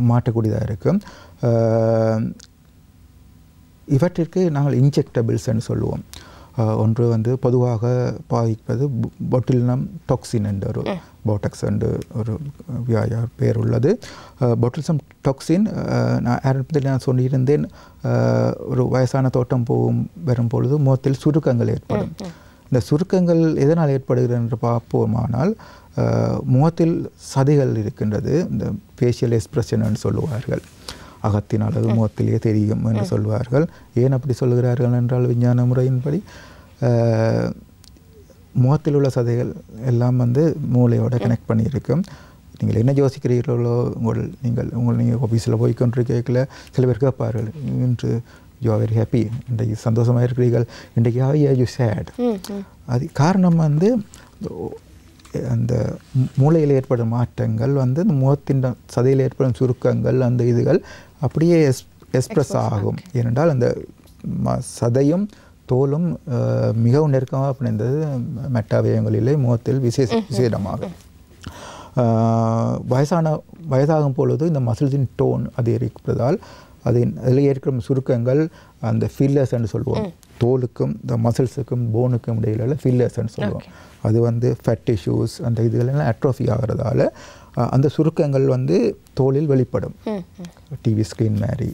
மாற்றக்கூடியதாக இருக்கும். இவற்றிற்கு நாங்கள் இன்ஜெக்டபிள்ஸ்ன்னு சொல்லுவோம். ஒன்று வந்து பொதுவாக பாதிப்பது பொட்டிலினம் டாக்சின் என்ற ஒரு போட்டக்ஸ் என்று ஒரு பேர் உள்ளது. பொட்டிலிசம் டாக்சின் நான் ஆரம்பத்தில் நான் சொல்லியிருந்தேன், ஒரு வயசான தோட்டம் வரும் பொழுது முகத்தில் சுருக்கங்கள் ஏற்படும். இந்த சுருக்கங்கள் எதனால் ஏற்படுகிறது என்று பார்ப்போமானால் முகத்தில் சதைகள் இருக்கின்றது. இந்த ஃபேஷியல் எக்ஸ்பிரஷன் சொல்லுவார்கள். அகத்தின் அளவு முகத்திலேயே தெரியும் என்று சொல்வார்கள். ஏன் அப்படி சொல்கிறார்கள் என்றால் விஞ்ஞான முறையின்படி முகத்தில் உள்ள சதைகள் எல்லாம் வந்து மூளையோட கனெக்ட் பண்ணியிருக்கும். நீங்கள் என்ன யோசிக்கிறீர்களோ நீங்கள் ஆஃபீஸில் போய்கொண்டு கேட்கல சில பேர் கேட்பார்கள், இன்று யூ ஆர் வெரி ஹாப்பி, இன்றைக்கு சந்தோஷமாக இருக்கிறீர்கள், இன்றைக்கு ஹவ் ஆர் யூ சேட். அது காரணம் வந்து அந்த மூளையில் ஏற்படும் மாற்றங்கள் வந்து முகத்தின் சதையில் ஏற்படும் சுருக்கங்கள் அந்த இதுகள் அப்படியே எக்ஸ்பிரஸ் ஆகும். ஏனென்றால் அந்த சதையும் தோலும் மிகவும் நெருக்கமாக பிணைந்தது மெட்டாவயங்களிலே முகத்தில் விசேடமாக. வயதாகும் பொழுது இந்த மசில்ஸின் டோன் அதிகரிப்பதால் அதில் ஏற்படும் சுருக்கங்கள் அந்த ஃபில்லர்ஸ் என்று சொல்லுவோம். தோலுக்கும் இந்த மசில்ஸுக்கும் போனுக்கும் இடையில ஃபில்லர்ஸ்ன்னு சொல்லுவோம். அது வந்து ஃபேட் டிஷ்யூஸ் அந்த இதுகளெல்லாம் அட்ரோஃபி ஆகிறதால அந்த சுருக்கங்கள் வந்து தோலில் வெளிப்படும், டிவி ஸ்க்ரீன் மாதிரி.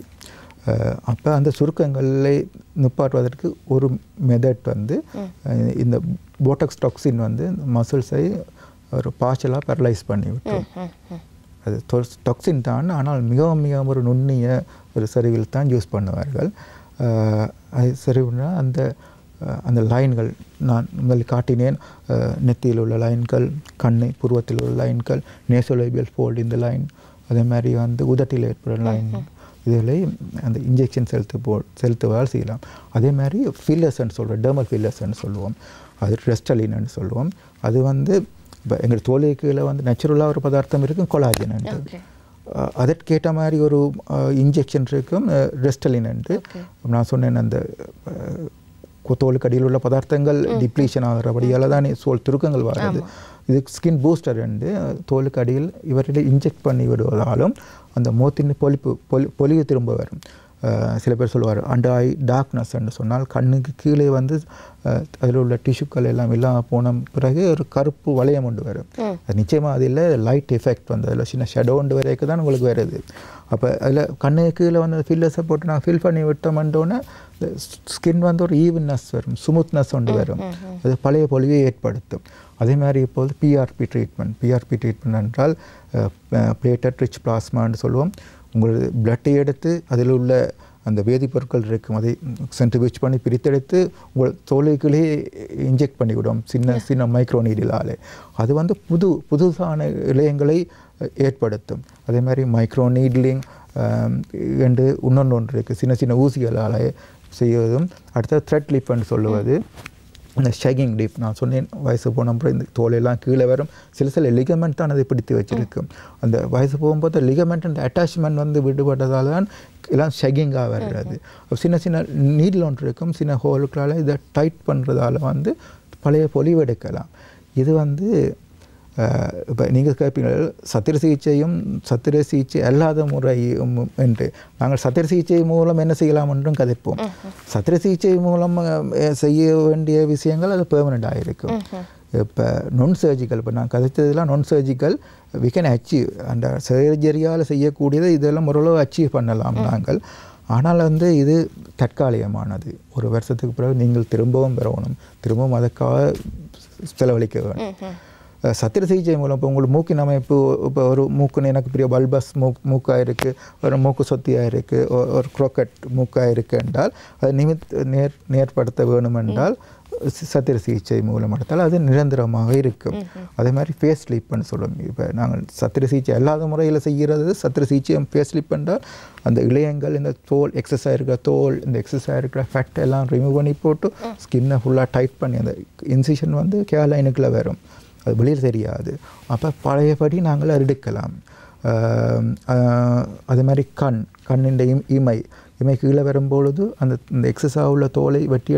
அப்போ அந்த சுருக்கங்களை நிப்பாட்டுவதற்கு ஒரு மெத்தட் வந்து இந்த போட்டக்ஸ் டாக்சின் வந்து மசில்ஸை ஒரு பார்ஷலாக பேரலைஸ் பண்ணி விட்டோம். அது டாக்சின் தான், ஆனால் மிகவும் மிகவும் ஒரு நுண்ணிய ஒரு சரிவில் தான் யூஸ் பண்ணுவார்கள். அது சரிவுனா அந்த லைன்கள் நான் முதலில் காட்டினேன். நெத்தியில் உள்ள லைன்கள், கண்ணை புருவத்தில் உள்ள லைன்கள், நேசோலைபியல் ஃபோல்டு இந்த லைன், அதே மாதிரி வந்து உதட்டில் ஏற்படும் லைன், இதில் அந்த இன்ஜெக்ஷன் செலுத்துவதால் செய்யலாம். அதே மாதிரி ஃபில்லர்ஸ்ன்னு சொல்கிறோம், டெர்மல் ஃபில்லர்ஸ்ன்னு சொல்லுவோம். அது ரெஸ்டலின்னு சொல்லுவோம். அது வந்து இப்போ எங்கள் தோலுக்குள்ள வந்து நேச்சுரலாக ஒரு பதார்த்தம் இருக்கும் கொலாஜன். அதற்கேற்ற மாதிரி ஒரு இன்ஜெக்ஷன் இருக்கும் ரெஸ்டலின். நான் சொன்னேன் அந்த தோலுக்கு அடியில் உள்ள பதார்த்தங்கள் டிப்ளீஷன் ஆகிறபடியால் தான் தோல் துருக்கங்கள் வருது. இது ஸ்கின் பூஸ்டர் தோலுக்கு அடியில் இவர்களை இன்ஜெக்ட் பண்ணி விடுவதாலும் அந்த முகத்தின் பொலிவு திரும்ப வரும். சில பேர் சொல்லுவார் அண்டர் ஐ டார்க்னஸ் என்று சொன்னால் கண்ணுக்கு கீழே வந்து அதில் உள்ள டிஷ்யூக்கள் எல்லாம் இல்லாமல் போன பிறகு ஒரு கருப்பு வளையம் கொண்டு வரும். அது நிச்சயமாக அதில் லைட் எஃபெக்ட் வந்து அதில் சின்ன ஷெடோ கொண்டு வரைக்கும் தான் உங்களுக்கு வருது. அப்போ அதில் கண்ணுக்கு கீழே வந்து ஃபில்லர்ஸை போட்டு நாங்கள் ஃபில் பண்ணி விட்டோம்ன்றோன்னே ஸ்கின் வந்து ஒரு ஈவன்னஸ் வரும், ஸ்மூத்னஸ் கொண்டு வரும். அது பழைய பொலிவை ஏற்படுத்தும். அதே மாதிரி இப்போது பிஆர்பி ட்ரீட்மெண்ட் என்றால் பிளேட்டட் ரிச் பிளாஸ்மான்னு சொல்லுவோம். உங்களது பிளட்டை எடுத்து அதில் உள்ள அந்த வேதிப்பொருட்கள் இருக்கும் அதை சென்ட்ரிஃபியூஜ் பண்ணி பிரித்தெடுத்து உங்கள் தோலுக்குள்ளே இன்ஜெக்ட் பண்ணிவிடும் சின்ன மைக்ரோ நீடிலால். அது வந்து புதுசான இழையங்களை ஏற்படுத்தும். அதே மாதிரி மைக்ரோ நீட்லிங் என்று இன்னொன்று இருக்குது, சின்ன ஊசிகளால் செய்வதும். அடுத்தது த்ரெட் லிப்னு சொல்லுவது. இந்த ஷேகிங் டிப் நான் சொன்னேன், வயசு போன அப்புறம் இந்த தோலெல்லாம் கீழே வரும். சில லிகமெண்ட் தான் அதை பிடித்து வச்சுருக்கும். அந்த வயசு போகும்போது லிகமெண்ட் அந்த அட்டாச்மெண்ட் வந்து விடுபட்டதால் தான் எல்லாம் ஷேகிங்காக வர்றது. சின்ன நீடில் ஒன்று இருக்கும், சின்ன ஹோலுக்களால் இதை டைட் பண்ணுறதால வந்து பழைய பொலிவு எடுக்கலாம். இது வந்து இப்போ நீங்கள் கேட்பீங்கள் சத்திர சிகிச்சை அல்லாத முறை என்று. நாங்கள் சத்திர சிகிச்சை மூலம் என்ன செய்யலாம் என்றும் கதைப்போம். சத்திர சிகிச்சை மூலம் செய்ய வேண்டிய விஷயங்கள் அது பெர்மனெண்ட்டாக இருக்கும். இப்போ நான் சர்ஜிக்கல், இப்போ நான் கதைத்ததெல்லாம் நான் சர்ஜிக்கல் வி கேன் அச்சீவ். அந்த சர்ஜரியால் செய்யக்கூடியதை இதெல்லாம் ஓரளவு அச்சீவ் பண்ணலாம் நாங்கள். ஆனால் வந்து இது தற்காலிகமானது. ஒரு வருஷத்துக்கு பிறகு நீங்கள் திரும்பவும் பெறணும், அதுக்காக செலவழிக்க வேணும். சத்திர சிகிச்சை மூலம் இப்போ உங்களுக்கு மூக்கின் அமைப்பு, இப்போ ஒரு மூக்குன்னு எனக்கு பெரிய பல்பஸ் மூக்காக இருக்குது, ஒரு மூக்கு சொத்தியாக இருக்குது, ஒரு குரோக்கட் மூக்காக இருக்குது என்றால் அதை நேர்படுத்த வேணும் என்றால் சத்திர சிகிச்சை மூலம் எடுத்தால் அது நிரந்தரமாக இருக்கும். அதே மாதிரி ஃபேஸ் ஸ்லிப்னு சொல்லுவோம். இப்போ நாங்கள் சத்திர சிகிச்சை அல்லாத முறையில் செய்கிறது சத்திர சிகிச்சை ஃபேஸ் ஸ்லிப் என்றால் அந்த இழையங்கள், இந்த தோல் எக்ஸஸாக இருக்கிற தோல், இந்த எக்ஸஸாக இருக்கிற ஃபேட் எல்லாம் ரிமூவ் பண்ணி போட்டு ஸ்கின்னை ஃபுல்லாக டைட் பண்ணி அந்த இன்சிஷன் வந்து கேர்லைனுக்குள்ளே வரும், அது வெளியில் தெரியாது. அப்போ பழையபடி நாங்கள் எடுக்கலாம். அதே மாதிரி கண்ணின் இமை கீழே வரும்பொழுது இந்த எக்ஸஸாக உள்ள தோலை வெட்டி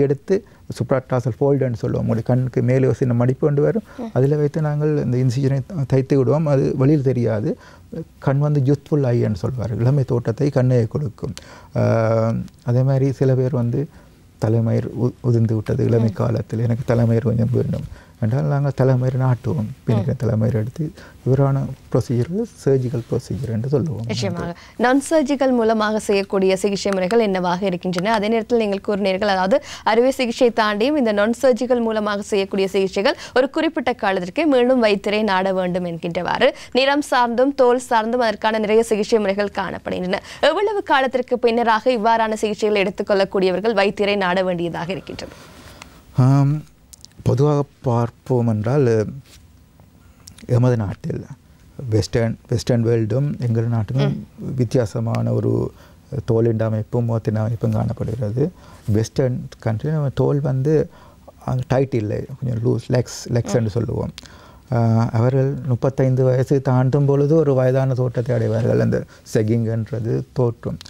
எடுத்து சுப்ராட்டாசல் ஃபோல்டுன்னு சொல்லுவோம். உங்களுடைய கண்ணுக்கு மேலே சின்ன மடிப்பு கொண்டு வரும், அதில் வைத்து நாங்கள் இந்த இன்சிஷனை தைத்து விடுவோம். அது வெளியில் தெரியாது. கண் வந்து யூத்ஃபுல் ஐன்னு சொல்வார், இளமை தோட்டத்தை கண்ணை கொடுக்கும். அதே மாதிரி சில பேர் வந்து தலைமயிர் உதிர்ந்து விட்டது இளமை காலத்தில், எனக்கு தலைமயிர் கொஞ்சம் வேண்டும் என்றால் நாங்கள் தலைமயிர் நாட்டுவோம். பின்னிக்கிற தலைமயிர் எடுத்து இவரான ப்ரொசீஜர் சர்ஜிக்கல் ப்ரொசீஜர் என்று சொல்லுவோம். நிச்சயமாக நான் சர்ஜிக்கல் மூலமாக செய்யக்கூடிய சிகிச்சை முறைகள் என்னவாக இருக்கின்றன? அதே நேரத்தில் நீங்கள் கூறினீர்கள், அதாவது அறுவை சிகிச்சை தாண்டியும் இந்த நான் சர்ஜிக்கல் மூலமாக செய்யக்கூடிய சிகிச்சைகள் ஒரு குறிப்பிட்ட காலத்திற்கு மீண்டும் வைத்திரை நாட வேண்டும் என்கின்றவாறு நிறம் சார்ந்தும் தோல் சார்ந்தும் அதற்கான நிறைய சிகிச்சை முறைகள் காணப்படுகின்றன. எவ்வளவு காலத்திற்கு பின்னராக இவ்வாறான சிகிச்சைகளை எடுத்துக்கொள்ளக்கூடியவர்கள் வைத்திரை நாட வேண்டியதாக இருக்கின்றது? பொதுவாக பார்ப்போம் என்றால் எமது நாட்டில் வெஸ்டர்ன் வேர்ல்டும் எங்கள் நாட்டுக்கும் வித்தியாசமான ஒரு தோலின் அமைப்பும் முகத்தின் அமைப்பும் காணப்படுகிறது. வெஸ்டர்ன் கண்ட்ரி தோல் வந்து டைட் இல்லை, கொஞ்சம் லூஸ் லெக்ஸ் என்று சொல்லுவோம். அவர்கள் 35 வயசு தாண்டும் பொழுது ஒரு வயதான தோற்றத்தை அடைவார்கள், அந்த செகிங்ன்றது தோற்றும்.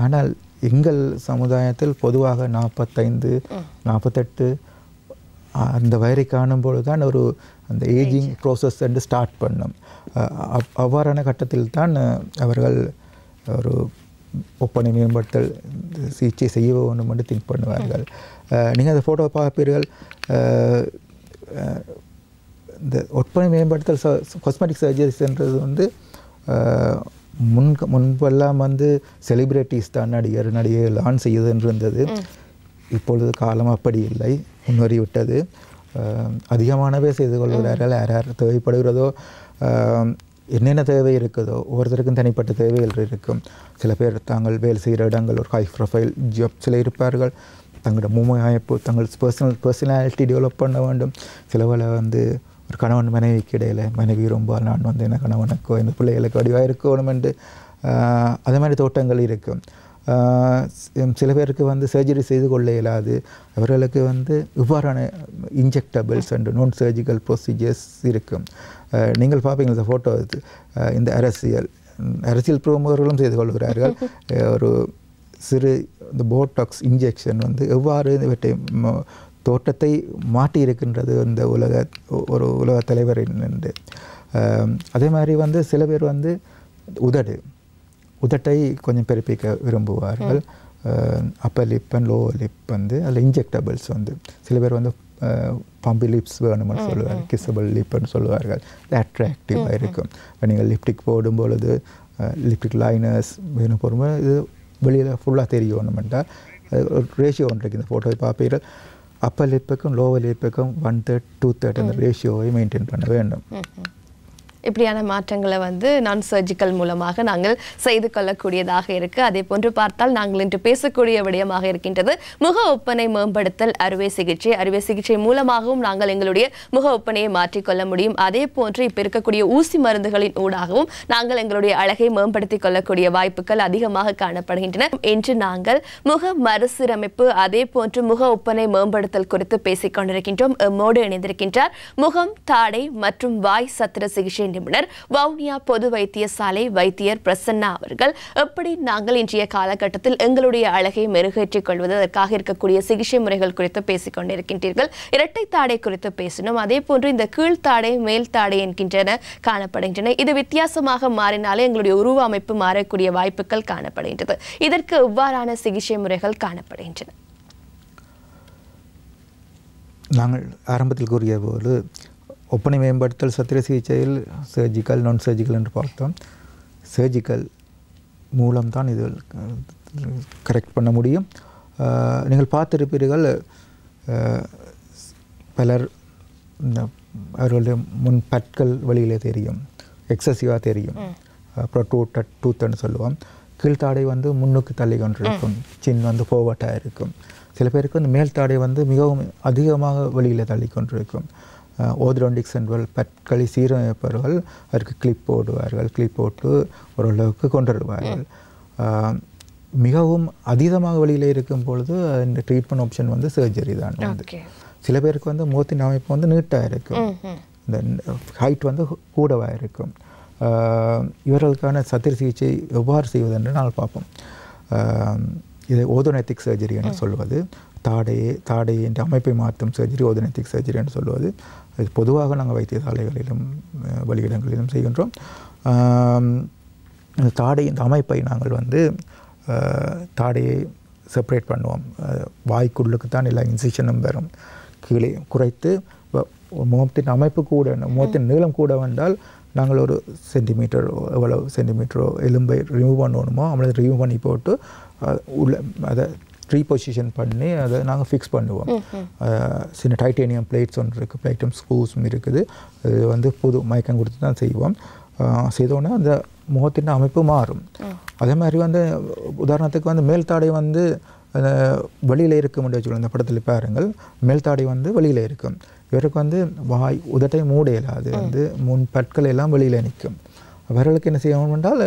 ஆனால் எங்கள் சமுதாயத்தில் பொதுவாக 45 48 அந்த வயரை காணும்பொழுது தான் ஒரு அந்த ஏஜிங் ப்ரோசஸ் என்று ஸ்டார்ட் பண்ணும். அவ்வாறான கட்டத்தில் தான் அவர்கள் ஒரு ஒப்பனை மேம்படுத்தல் சிகிச்சை செய்ய வேண்டும் என்று திங்க் பண்ணுவார்கள். நீங்கள் அந்த ஃபோட்டோ பார்ப்பீர்கள், இந்த ஒப்பனை மேம்படுத்தல் காஸ்மெட்டிக் சர்ஜரிஸ்ன்றது வந்து முன்பெல்லாம் வந்து செலிப்ரிட்டிஸ் தான் நடிகைகள் செய்யுதுன்னு இருந்தது. இப்பொழுது காலம் அப்படி இல்லை, முன்னேறிவிட்டது. அதிகமானவே செய்து கொள்கிறார்கள். யார் தேவைப்படுகிறதோ, என்னென்ன தேவை இருக்குதோ, ஒவ்வொருத்தருக்கும் தனிப்பட்ட தேவைகள் இருக்கும். சில பேர் தாங்கள் வேலை செய்கிற இடங்கள் ஒரு ஹை ப்ரொஃபைல் ஜாப்ஸில் இருப்பார்கள், தங்களோட மூமையாய்ப்பு தங்கள் பர்சனாலிட்டி டெவலப் பண்ண வேண்டும். சில வேளை வந்து ஒரு கணவன் மனைவிக்கு இடையில் மனைவி ரொம்ப நான் வந்து என்ன கணவனுக்கோ இந்த பிள்ளைகளுக்கு வடிவாக இருக்கணும் என்று அதே மாதிரி தோட்டங்கள் இருக்கும். சில பேருக்கு வந்து சர்ஜரி செய்து கொள்ள இயலாது. அவர்களுக்கு வந்து இவ்வாறான இன்ஜெக்டபிள்ஸ் அண்ட் நான் சர்ஜிக்கல் ப்ரொசீஜர்ஸ் இருக்கும். நீங்கள் பார்ப்பீங்க இந்த ஃபோட்டோ இந்த அரசியல் பிரமுகர்களும் செய்து கொள்கிறார்கள். ஒரு சிறு இந்த போட்டாக்ஸ் இன்ஜெக்ஷன் வந்து எவ்வாறு இவற்றை தோற்றத்தை மாற்றி இருக்கின்றது இந்த உலக தலைவர் என்று. அதே மாதிரி வந்து சில பேர் வந்து உதட்டை கொஞ்சம் பெருப்பிக்க விரும்புவார்கள். Appar lip and lower lip வந்து அதில் இன்ஜெக்டபிள்ஸ் வந்து சில பேர் வந்து பம்பி லிப்ஸ் வேணும்னு சொல்லுவார்கள், கிஸபிள் லிப்னு சொல்லுவார்கள். இது அட்ராக்டிவாக இருக்கும். நீங்கள் லிப்டிக் போடும் பொழுது லிப்டிக் லைனர்ஸ் வேணும் போடும்போது இது வெளியில் ஃபுல்லாக தெரியணுமெண்டா ஒரு ரேஷியோ ஒன்று இருக்குது. இந்த ஃபோட்டோவை பார்ப்பீர்கள். அப்பர் லிப்புக்கும் லோவர் லிப்புக்கும் 1/3 2/3 அந்த ரேஷியோவை மெயின்டைன் பண்ண வேண்டும். இப்படியான மாற்றங்களை வந்து நான் சர்ஜிக்கல் மூலமாக நாங்கள் செய்து கொள்ளக்கூடியதாக இருக்கு. அதே போன்று பார்த்தால் நாங்கள் இன்று பேசக்கூடிய விடயமாக இருக்கின்றது முக ஒப்பனை மேம்படுத்தல் அறுவை சிகிச்சை மூலமாகவும் நாங்கள் எங்களுடைய முக ஒப்பனையை மாற்றிக்கொள்ள முடியும். அதே போன்று இப்ப இருக்கக்கூடிய ஊசி மருந்துகளின் ஊடாகவும் நாங்கள் எங்களுடைய அழகை மேம்படுத்திக் கொள்ளக்கூடிய வாய்ப்புகள் அதிகமாக காணப்படுகின்றன. இன்று நாங்கள் முக மறுசீரமைப்பு அதே போன்று முக ஒப்பனை மேம்படுத்தல் குறித்து பேசிக் கொண்டிருக்கின்றோம். எம்மோடு இணைந்திருக்கின்றார் முகம், தாடை மற்றும் வாய் சத்திர சிகிச்சை நிபுணர், வவுனியா பொது வைத்தியசாலை வைத்தியர் பிரசன்னா அவர்கள். எப்படி நாங்கள் இன்றைய காலகட்டத்தில் எங்களுடைய அழகை மெருகேற்றிக் கொள்வது, அதற்காக இருக்கக்கூடிய சிகிச்சை முறைகள் குறித்து பேசிக் கொண்டிருக்கின்றீர்கள். இரட்டை தாடை குறித்து பேசணும். அதே போன்று இந்த கீழ்த்தாடை மேல் தாடை என்கின்றன காணப்படுகின்றன. இது வித்தியாசமாக மாறினாலே எங்களுடைய உருவ அமைப்பு மாறக்கூடிய வாய்ப்புகள் காணப்படுகின்றது. இதற்கு எவ்வாறான சிகிச்சை முறைகள் காணப்படுகின்றன? நாங்கள் ஆரம்பத்தில் கூறிய போது ஒப்பனை மேம்படுத்தல் சத்திர சிகிச்சையில் சர்ஜிக்கல் நான் சர்ஜிக்கல் என்று பார்த்தோம். சர்ஜிக்கல் மூலம்தான் இது கரெக்ட் பண்ண முடியும். நீங்கள் பார்த்திருப்பீர்கள் பலர் அவர்களுடைய முன் பற்கள் வழியிலே தெரியும், எக்ஸசிவாக தெரியும், ப்ரொட்ரூட்டட் டூத்ன்னு சொல்லுவோம். கீழ்த்தாடை வந்து முன்னுக்கு தள்ளி கொண்டிருக்கும், சின் வந்து ஃபோர்வர்டாக இருக்கும். சில பேருக்கு வந்து மேல் தாடை வந்து மிகவும் அதிகமாக வெளியில் தள்ளி கொண்டிருக்கும். ஓர்த்தோடான்டிக் சென்ட்ரல் பற்களை சீரமைப்பவர்கள் அதற்கு கிளிப் போடுவார்கள். கிளிப் போட்டு ஓரளவுக்கு கொண்டுடுவார்கள். மிகவும் அதீதமாக வெளியில் இருக்கும் பொழுது இந்த ட்ரீட்மெண்ட் ஆப்ஷன் வந்து சர்ஜரி தான். சில பேருக்கு வந்து முகத்தின் அமைப்பு வந்து நீட்டாக இருக்கும், இந்த ஹைட் வந்து கூடவாக இருக்கும். இவர்களுக்கான சத்திர சிகிச்சை எவ்வாறு செய்வதென்று நாங்கள் பார்ப்போம். இது ஓர்த்தோடென்டிக் சர்ஜரி என்று சொல்வது. தாடை என்ற அமைப்பை மாற்றும் சர்ஜரி ஓர்த்தோடென்டிக் சர்ஜரி என்று சொல்வது. இது பொதுவாக நாங்கள் வைத்தியசாலைகளிலும் வழியிடங்களிலும் செய்கின்றோம். இந்த அமைப்பை நாங்கள் வந்து தாடையை செப்பரேட் பண்ணுவோம். வாய்க்குள்ளுக்கு தான் எல்லா இன்சிஷனும் வரும். கீழே குறைத்து முகத்தின் அமைப்பு கூட, முகத்தின் நீளம் கூட வந்தால் நாங்கள் ஒரு சென்டிமீட்டர், எவ்வளோ சென்டிமீட்டரோ எலும்பை ரிமூவ் பண்ணணுமோ அவளை ரிமூவ் பண்ணி போட்டு உள்ள அதை ரீபொசிஷன் பண்ணி அதை நாங்கள் ஃபிக்ஸ் பண்ணுவோம். சின்ன டைட்டேனியம் பிளேட்ஸ் ஒன்று இருக்குது, பிளேட்டும் ஸ்க்ரூஸும் இருக்குது. அது வந்து புது மயக்கம் கொடுத்து தான் செய்வோம். செய்தோன்னே அந்த முகத்தின் அமைப்பு மாறும். அதே மாதிரி வந்து உதாரணத்துக்கு வந்து மேல் தாடை வந்து வெளியில் இருக்கும் என்று சொல்லுவோம். இந்த படத்தில் பாருங்கள், மேல் தாடை வந்து வெளியில் இருக்கும். இவருக்கு வந்து வாய் உதட்டை மூட இயலாது, வந்து முன் பற்கள் எல்லாம் வெளியில் நிற்கும். அவர்களுக்கு என்ன செய்யணும் என்றால்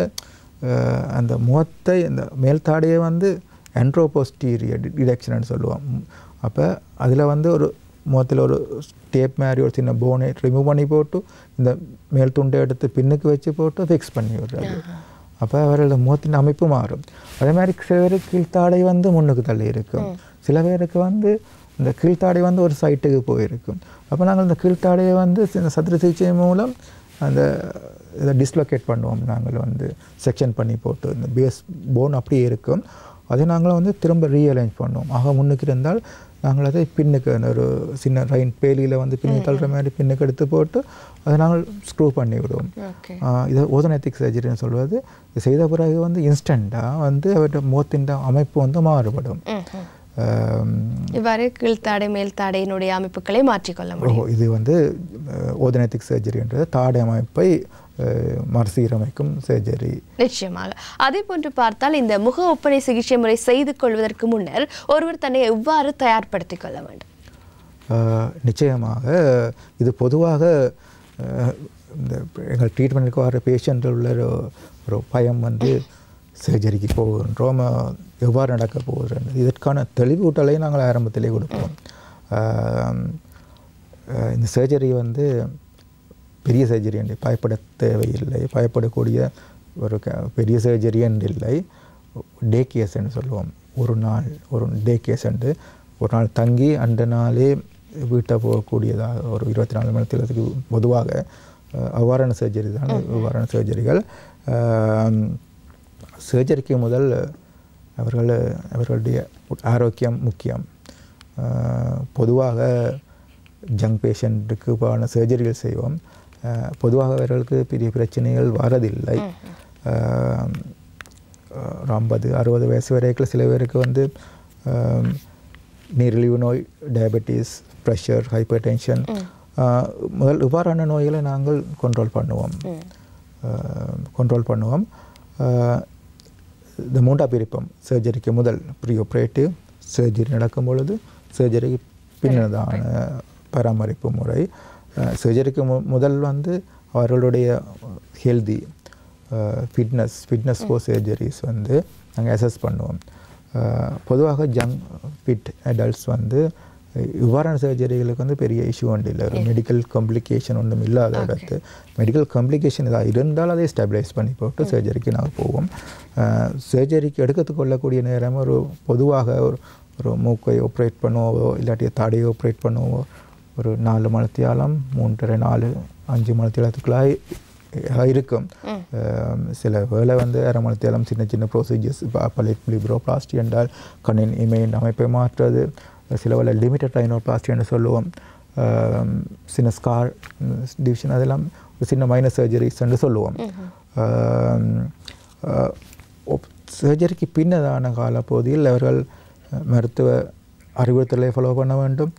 அந்த முகத்தை, இந்த மேல் தாடையை வந்து ஆன்ட்ரோபோஸ்டீரியர் டிடெக்ஷன் சொல்லுவோம். அப்போ அதில் வந்து ஒரு முகத்தில் ஒரு டேப் மாதிரி ஒரு சின்ன போனை ரிமூவ் பண்ணி போட்டு இந்த மேல் துண்டை எடுத்து பின்னுக்கு வச்சு போட்டு ஃபிக்ஸ் பண்ணி விடுறது. அப்போ அவர்களோட முகத்தின் அமைப்பு மாறும். அதே மாதிரி சில பேருக்கு கீழ்த்தாடை வந்து முன்னுக்கு தள்ளி இருக்கும், சில பேருக்கு வந்து இந்த கீழ்த்தாடை வந்து ஒரு சைட்டுக்கு போயிருக்கும். அப்போ நாங்கள் இந்த கீழ்த்தாடையை வந்து இந்த சத்திர சிகிச்சை மூலம் அந்த இதை டிஸ்லொகேட் பண்ணுவோம். நாங்கள் வந்து செக்ஷன் பண்ணி போட்டு இந்த பேஸ் போன் அப்படியே இருக்கும், அதை நாங்கள் வந்து திரும்ப ரீஅலைன் பண்ணுவோம். ஆக முன்னுக்கு இருந்தால் நாங்கள் அதை பின்னுக்கு ஒரு சின்ன ரைன் பேலியில் வந்து பின்னுக்கு தள்ளுற மாதிரி பின்னுக்கு எடுத்து போட்டு அதை நாங்கள் ஸ்க்ரூ பண்ணி விடுவோம். இதை ஓர்த்தோடென்டிக் சர்ஜரின்னு சொல்வது. இது செய்த பிறகு வந்து இன்ஸ்டண்ட்டாக வந்து அவருடைய முகத்தின் அமைப்பு வந்து மாறுபடும். இவ்வாறு கீழ்த்தாடை மேல் தாடையினுடைய அமைப்புகளை மாற்றிக்கொள்ள முடியும். இது வந்து ஓர்த்தோடென்டிக் சர்ஜரின்றது தாடை அமைப்பை மறுசீரமைக்கும் சர்ஜரி. நிச்சயமாக. அதே போன்று பார்த்தால் இந்த முக ஒப்பனை சிகிச்சை முறை செய்து கொள்வதற்கு முன்னர் ஒருவர் தன்னை எவ்வாறு தயார்படுத்திக் கொள்ள வேண்டும்? நிச்சயமாக இது பொதுவாக இந்த எங்கள் ட்ரீட்மெண்ட்டுக்கு வர பேஷண்ட்டில் உள்ள ஒரு பயம் வந்து சர்ஜரிக்கு போகின்றோம், எவ்வாறு நடக்க போகிறது, இதற்கான தெளிவூட்டலை நாங்கள் ஆரம்பத்திலே கொடுப்போம். இந்த சர்ஜரி வந்து பெரிய சர்ஜரி என்று பயப்பட தேவையில்லை, பயப்படக்கூடிய ஒரு பெரிய சர்ஜரி என்று இல்லை. டே கேஸ் என்று சொல்லுவோம். ஒரு டே கேஸ் என்று ஒரு நாள் தங்கி அந்த நாளே வீட்டை போகக்கூடியதாக ஒரு 24 மணி நேரத்துக்கு பொதுவாக அவ்வாறான சர்ஜரி தான். அவ்வாறான சர்ஜரிகள் சர்ஜரிக்கு முதல் அவர்களுடைய ஆரோக்கியம் முக்கியம். பொதுவாக ஜங் பேஷண்ட்டுக்கு சர்ஜரிகள் செய்வோம். பொதுவாக அவர்களுக்கு பெரிய பிரச்சனைகள் வரதில்லை. 50-60 வயசு வரைக்கும் சில பேருக்கு வந்து நீரிழிவு நோய், டயபெட்டிஸ், ப்ரெஷர், ஹைப்பர் டென்ஷன் முதல் இவ்வாறான நோய்களை நாங்கள் கண்ட்ரோல் பண்ணுவோம். இந்த மூன்றாக பிரிப்போம். சர்ஜரிக்கு முதல் ப்ரீ ஆப்ரேட்டிவ், சர்ஜரி நடக்கும் பொழுது, சர்ஜரிக்கு பின்னதான பராமரிப்பு முறை. சர்ஜரிக்கு முதல் வந்து அவர்களுடைய ஹெல்தி ஃபிட்னஸ் ஃபார் சர்ஜரிஸ் வந்து நாங்கள் அசஸ் பண்ணுவோம். பொதுவாக ஜங் ஃபிட் அடல்ட்ஸ் வந்து இவ்வாறான சர்ஜரிகளுக்கு வந்து பெரிய இஷ்யூ ஒன்று இல்லை. ஒரு மெடிக்கல் காம்ப்ளிகேஷன் ஒன்றும் இல்லாத இடத்து மெடிக்கல் காம்ப்ளிகேஷன் ஏதாவது இருந்தால் அதை ஸ்டெபிலைஸ் பண்ணி போட்டு சர்ஜரிக்கு நாங்கள் போவோம். சர்ஜரிக்கு எடுக்கிறதுக்கு கொள்ளக்கூடிய நேரம் பொதுவாக ஒரு மூக்கை ஆப்ரேட் பண்ணுவோம், இல்லாட்டி தாடையை ஆப்ரேட் பண்ணுவோம், ஒரு 4 மணித்தியாலம் 3.5-4-5 மணித்தியாலத்துக்குள்ளாக இருக்கும். சில வேளை வந்து 1/2 மணித்தியாலம் சின்ன ப்ரொசீஜர்ஸ், பலிப்ரோபிளாஸ்டி என்றால் கண்ணின் இமையின் அமைப்பை மாற்றுறது, சில வேளை லிமிட்டட் ரைனோபிளாஸ்டி என்று சொல்லுவோம், சின்ன ஸ்கார் டிவிஷன், அதெல்லாம் ஒரு சின்ன மைனர் சர்ஜரிஸ் என்று சொல்லுவோம். சர்ஜரிக்கு பின்னதான காலப்பகுதியில் அவர்கள் மருத்துவ அறிவுறுத்தலை ஃபாலோ பண்ண வேண்டும்.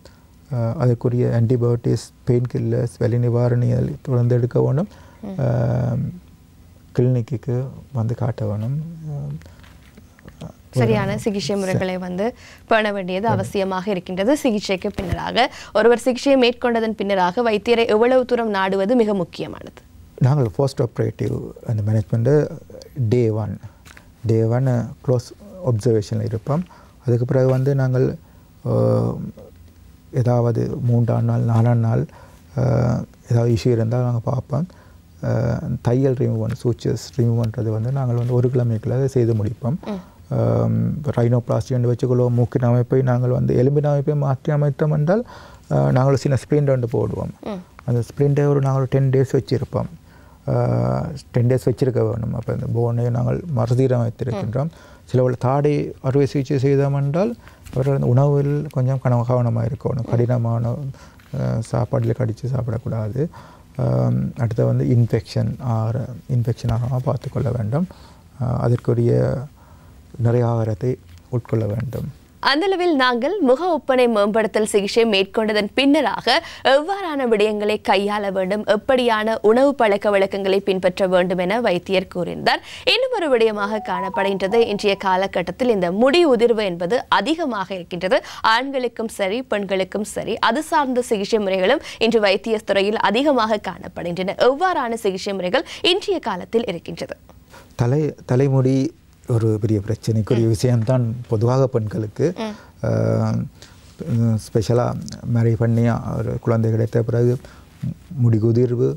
அதற்குரிய ஆன்டிபயோட்டிக்ஸ், பெயின் கில்லர்ஸ், வலி நிவாரணிகள் தொடர்ந்து எடுக்க வேண்டும். கிளினிக்கு வந்து காட்ட வேணும். சரியான சிகிச்சை முறைகளை வந்து பேண வேண்டியது அவசியமாக இருக்கின்றது. சிகிச்சைக்கு பின்னராக ஒருவர் சிகிச்சையை மேற்கொண்டதன் பின்னராக வைத்தியரை எவ்வளவு தூரம் நாடுவது மிக முக்கியமானது. நாங்கள் போஸ்ட் ஆப்ரேட்டிவ் அந்த மேனேஜ்மெண்ட்டு டே ஒன் க்ளோஸ் அப்சர்வேஷனில் இருப்போம். அதுக்கு பிறகு வந்து நாங்கள் ஏதாவது 3ஆம் நாள் 4ஆம் நாள் ஏதாவது இஷ்யூ இருந்தால் நாங்கள் பார்ப்போம். தையல் ரிமூவ் பண்ண சூச்சர்ஸ் ரிமூவ் பண்ணுறது வந்து நாங்கள் வந்து 1 கிழமைக்குள்ள செய்து முடிப்போம். ரைனோபிளாஸ்டி என்று வச்சுக்கொள்வோம். மூக்கின் அமைப்பை நாங்கள் வந்து எலும்பின் அமைப்பை மாற்றி அமைத்தோம் என்றால் நாங்கள் சின்ன ஸ்ப்ளிண்ட் ஒன்று போடுவோம். அந்த ஸ்ப்ளிண்டை நாங்கள் 10 days வச்சுருப்போம். 10 days வச்சுருக்க வேணும். அப்போ இந்த போனை நாங்கள் மறுசீரமைத்திருக்கின்றோம். சில தாடை அறுவை சிகிச்சை செய்தோம் என்றால் அவர்கள் அந்த உணவில் கொஞ்சம் கவனமாக இருக்கணும். கடினமான சாப்பாட்டில் கடித்து சாப்பிடக்கூடாது. அடுத்து வந்து இன்ஃபெக்ஷன் ஆகாமல் பார்த்துக்கொள்ள வேண்டும். அதற்குரிய நிறைய ஆகாரத்தை உட்கொள்ள வேண்டும். அந்தளவில் நாங்கள் முக ஒப்பனை மேம்படுத்தல் சிகிச்சை மேற்கொண்டதன் பின்னராக எவ்வாறான விடயங்களை கையாள வேண்டும், எப்படியான உணவு பழக்க வழக்கங்களை பின்பற்ற வேண்டும் என வைத்தியர் கூறினார். இன்னும் ஒரு விடயமாக காணப்படுகின்றது. இன்றைய காலகட்டத்தில் இந்த முடி உதிர்வு என்பது அதிகமாக இருக்கின்றது. ஆண்களுக்கும் சரி பெண்களுக்கும் சரி அது சார்ந்த சிகிச்சை முறைகளும் இன்று வைத்திய துறையில் அதிகமாக காணப்படுகின்றன. எவ்வாறான சிகிச்சை முறைகள் இன்றைய காலத்தில் இருக்கின்றது? தலைமுடி ஒரு பெரிய பிரச்சனைக்குரிய விஷயம்தான் பொதுவாக பெண்களுக்கு. ஸ்பெஷலாக மேரி பண்ணி ஒரு குழந்தை கிடைத்த பிறகு முடி உதிர்வு,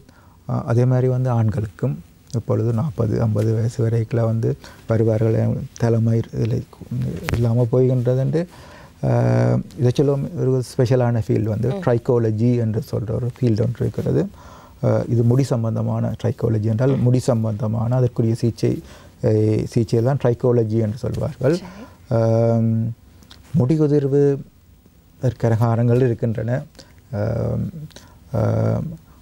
அதே மாதிரி வந்து ஆண்களுக்கும் இப்பொழுது 40-50 வயசு வரைக்கும் வந்து வருவார்கள். தலைமை இல்லாமல் போகின்றதுண்டு. இதை சொல்லும் ஒரு ஸ்பெஷலான ஃபீல்டு வந்து ட்ரைக்காலஜி என்று சொல்கிற ஒரு ஃபீல்டு ஒன்று இருக்கிறது. இது முடி சம்பந்தமான ட்ரைக்காலஜி என்றால் முடி சம்பந்தமான அதற்குரிய சிகிச்சை தான் ட்ரைக்காலஜி என்று சொல்வார்கள். முடி உதிர்வு காரணங்கள் இருக்கின்றன.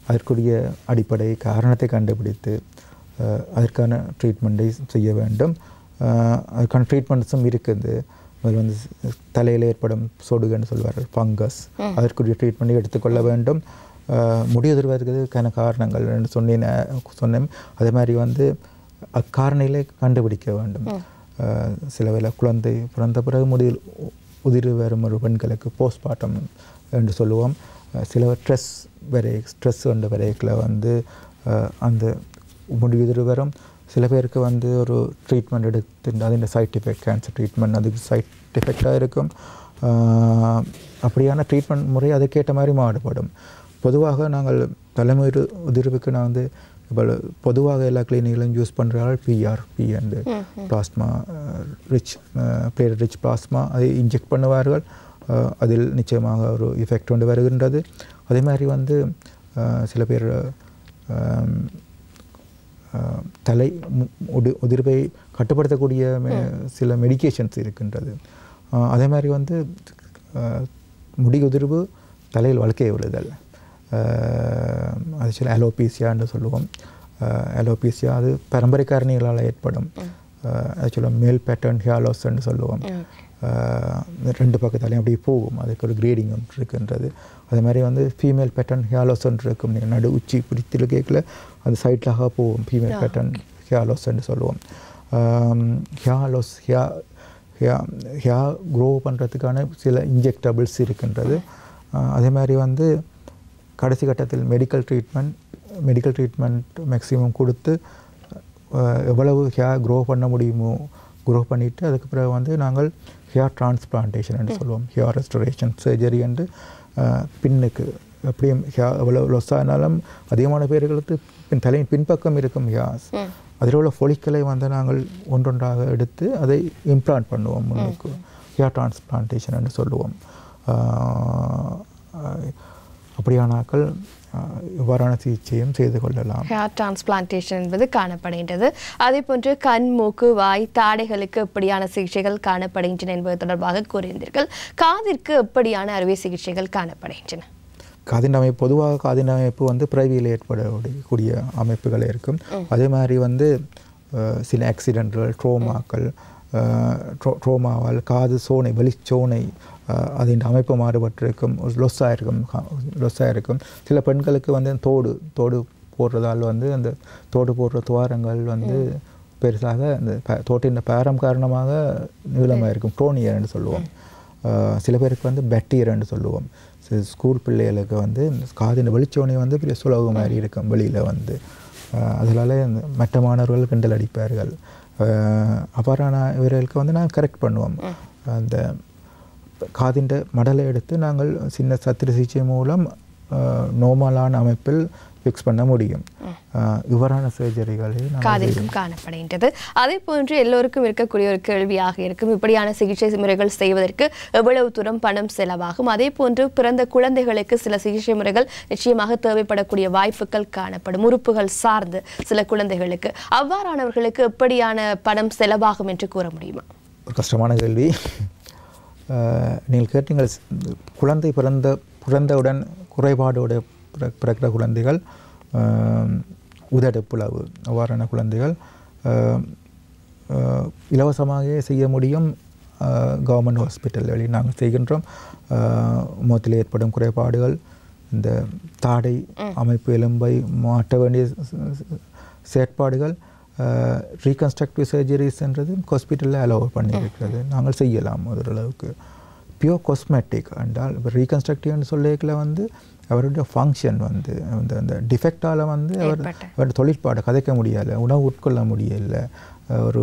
அதற்குரிய அடிப்படை காரணத்தை கண்டுபிடித்து அதற்கான ட்ரீட்மெண்ட்டை செய்ய வேண்டும். அதுக்கான ட்ரீட்மெண்ட்ஸும் இருக்குது. அது வந்து தலையில் ஏற்படும் சொடுகுன்னு சொல்வார்கள், ஃபங்கஸ், அதற்குரிய ட்ரீட்மெண்ட்டை எடுத்துக்கொள்ள வேண்டும். முடி உதிர்வதற்கான காரணங்கள் சொன்னேன். அதே மாதிரி வந்து அக்காரணிகளை கண்டுபிடிக்க வேண்டும். சில வேளை குழந்தை பிறந்த பிறகு முடிவில் உதிர்வு வரும் ஒரு பெண்களுக்கு போஸ்ட்மார்ட்டம் என்று சொல்லுவோம். சில ஸ்ட்ரெஸ் என்ற வரைக்கில் வந்து அந்த முடி உதிர்வு வரும். சில பேருக்கு வந்து ஒரு ட்ரீட்மெண்ட் எடுத்து அதிൻ്റെ சைட் எஃபெக்ட் கேன்சர் ட்ரீட்மெண்ட் அதுக்கு சைட் எஃபெக்டாக இருக்கும். அப்படியான ட்ரீட்மெண்ட் முறை அதுக்கேற்ற மாதிரி மாறுபடும். பொதுவாக நாங்கள் தலைமுறை உதிர்வுக்கு நான் வந்து இப்போ பொதுவாக எல்லா கிளினிக்லையும் யூஸ் பண்ணுறாள் PRP and plasma platelet rich plasma அதை இன்ஜெக்ட் பண்ணுவார்கள். அதில் நிச்சயமாக ஒரு எஃபெக்ட் கொண்டு வருகின்றது. அதே மாதிரி வந்து சில பேர் தலை உதிர்வை கட்டுப்படுத்தக்கூடிய சில மெடிகேஷன்ஸ் இருக்கின்றது. அதே மாதிரி வந்து முடி உதிர்வு தலையில் வழுக்கை விழுதல் அது சில அலோபீசியான்னு சொல்லுவோம். அலோபீசியா அது பரம்பரை காரணிகளால் ஏற்படும். அது சொல்லுவோம் மேல் பேட்டர்ன் ஹேர் லாஸ்ன்னு சொல்லுவோம். 2 பக்கத்தாலையும் அப்படி போகும். அதுக்கு ஒரு கிரேடிங் ஒன்று இருக்குன்றது. அதே மாதிரி வந்து ஃபீமேல் பேட்டர்ன் ஹேர் லாஸ் ஒன்று இருக்கும். நீங்கள் நடு உச்சி பிடித்தில கேட்கல அது சைட்லாக போகும். ஃபீமேல் பேட்டர்ன் ஹேர் லாஸ்ன்னு சொல்லுவோம். ஹேர் லாஸ் ஹேர் க்ரோ பண்ணுறதுக்கான சில இன்ஜெக்டபிள்ஸ் இருக்கின்றது. அதே மாதிரி வந்து கடைசி கட்டத்தில் மெடிக்கல் ட்ரீட்மெண்ட் மேக்ஸிமம் கொடுத்து எவ்வளவு ஹேர் க்ரோ பண்ண முடியுமோ க்ரோ பண்ணிவிட்டு அதுக்கு பிறகு வந்து நாங்கள் ஹேர் டிரான்ஸ்பிளான்டேஷன் என்று சொல்லுவோம். ஹேர் ரெஸ்டரேஷன் சர்ஜரி என்று பின்னுக்கு எப்படியும் ஹேர் எவ்வளோ லொஸ் ஆனாலும் அதிகமான பேர்களுக்கு தலையின் பின்பக்கம் இருக்கும் ஹேர்ஸ் அதில் உள்ள ஃபொலிக்களை வந்து நாங்கள் ஒன்றொன்றாக எடுத்து அதை இம்ப்ளான்ட் பண்ணுவோம். முன்னுக்கு ஹேர் டிரான்ஸ்பிளான்டேஷன் என்று சொல்லுவோம். அப்படியானாக்கள் இவ்வாறான சிகிச்சையும் செய்து கொள்ளலாம். ஹேர் டிரான்ஸ்பிளான்டேஷன் என்பது காணப்படுகின்றது. அதே போன்று கண், மூக்கு, வாய், தாடைகளுக்கு எப்படியான சிகிச்சைகள் காணப்படுகின்றன என்பது தொடர்பாக கூறியிருந்தீர்கள். காதிற்கு எப்படியான அறுவை சிகிச்சைகள் காணப்படுகின்றன? காதின் அமைப்பு பொதுவாக காதின் அமைப்பு வந்து பிறவியில் ஏற்படக்கூடிய அமைப்புகள் இருக்கும். அதே மாதிரி வந்து சில ஆக்சிடென்ட்கள் ட்ரோமாவால் காது சோனை வெளிச்சோனை அதன் அமைப்பு மாறுபட்டிருக்கும். லொஸ்ஸாக இருக்கும். சில பெண்களுக்கு வந்து தோடு போடுறதால் வந்து அந்த தோடு போடுற துவாரங்கள் வந்து பெருசாக அந்த தோட்டின் பாரம் காரணமாக நீளமாக இருக்கும். க்ரோனியர்ன்னு சொல்லுவோம். சில பேருக்கு வந்து பேக்டீரியன்னு சொல்லுவோம். ஸ்கூல் பிள்ளைகளுக்கு வந்து காதின் வெளிச்சோனை வந்து பெரிய சுலகு மாதிரி இருக்கும் வெளியில் வந்து. அதனால மற்ற மாணவர்கள் கிண்டல் அடிப்பார்கள். அவ்வாறான இவர்களுக்கு வந்து நாங்கள் கரெக்ட் பண்ணுவோம். அந்த காதின் மடலை எடுத்து நாங்கள் சின்ன சத்திர சிகிச்சை மூலம் நோமலான அமைப்பில் ஃபிக்ஸ் பண்ண முடியும். இவ்வாறான சர்ஜரிகளை காதிற்கும் காணப்படுகின்றது. அதே போன்று எல்லோருக்கும் இருக்கக்கூடிய ஒரு கேள்வியாக இருக்கும், இப்படியான சிகிச்சை முறைகள் செய்வதற்கு எவ்வளவு தூரம் பணம் செலவாகும்? அதே போன்று பிறந்த குழந்தைகளுக்கு சில சிகிச்சை முறைகள் நிச்சயமாக தேவைப்படக்கூடிய வாய்ப்புகள் காணப்படும். உறுப்புகள் சார்ந்து சில குழந்தைகளுக்கு அவ்வாறானவர்களுக்கு எப்படியான பணம் செலவாகும் என்று கூற முடியுமா? ஒரு கஷ்டமான கேள்வி. நீங்கள் கேட்டீங்கள், குழந்தை பிறந்தவுடன் குறைபாடோடு பிறக்கிற குழந்தைகள், உதடு புலவு அவ்வாறான குழந்தைகள் இலவசமாக செய்ய முடியும். கவர்மெண்ட் ஹாஸ்பிட்டல்களில் நாங்கள் செய்கின்றோம். முகத்தில் ஏற்படும் குறைபாடுகள், இந்த தாடை அமைப்பு எலும்பை மாற்ற வேண்டிய செயற்பாடுகள், ரீகன்ஸ்ட்ரக்டிவ் சர்ஜரிஸ்ன்றது ஹாஸ்பிட்டலில் அலோவ் பண்ணியிருக்கிறது. நாங்கள் செய்யலாம் ஓரளவுக்கு. பியூர் காஸ்மெட்டிக் என்றால் இப்போ ரீகன்ஸ்ட்ரக்டிவ்னு சொல்லிக்கல வந்து அவருடைய ஃபங்க்ஷன் வந்து அந்த டிஃபெக்டால் வந்து அவருடைய தொழிற்பாடை கதைக்க முடியலை, உணவு உட்கொள்ள முடியலை, ஒரு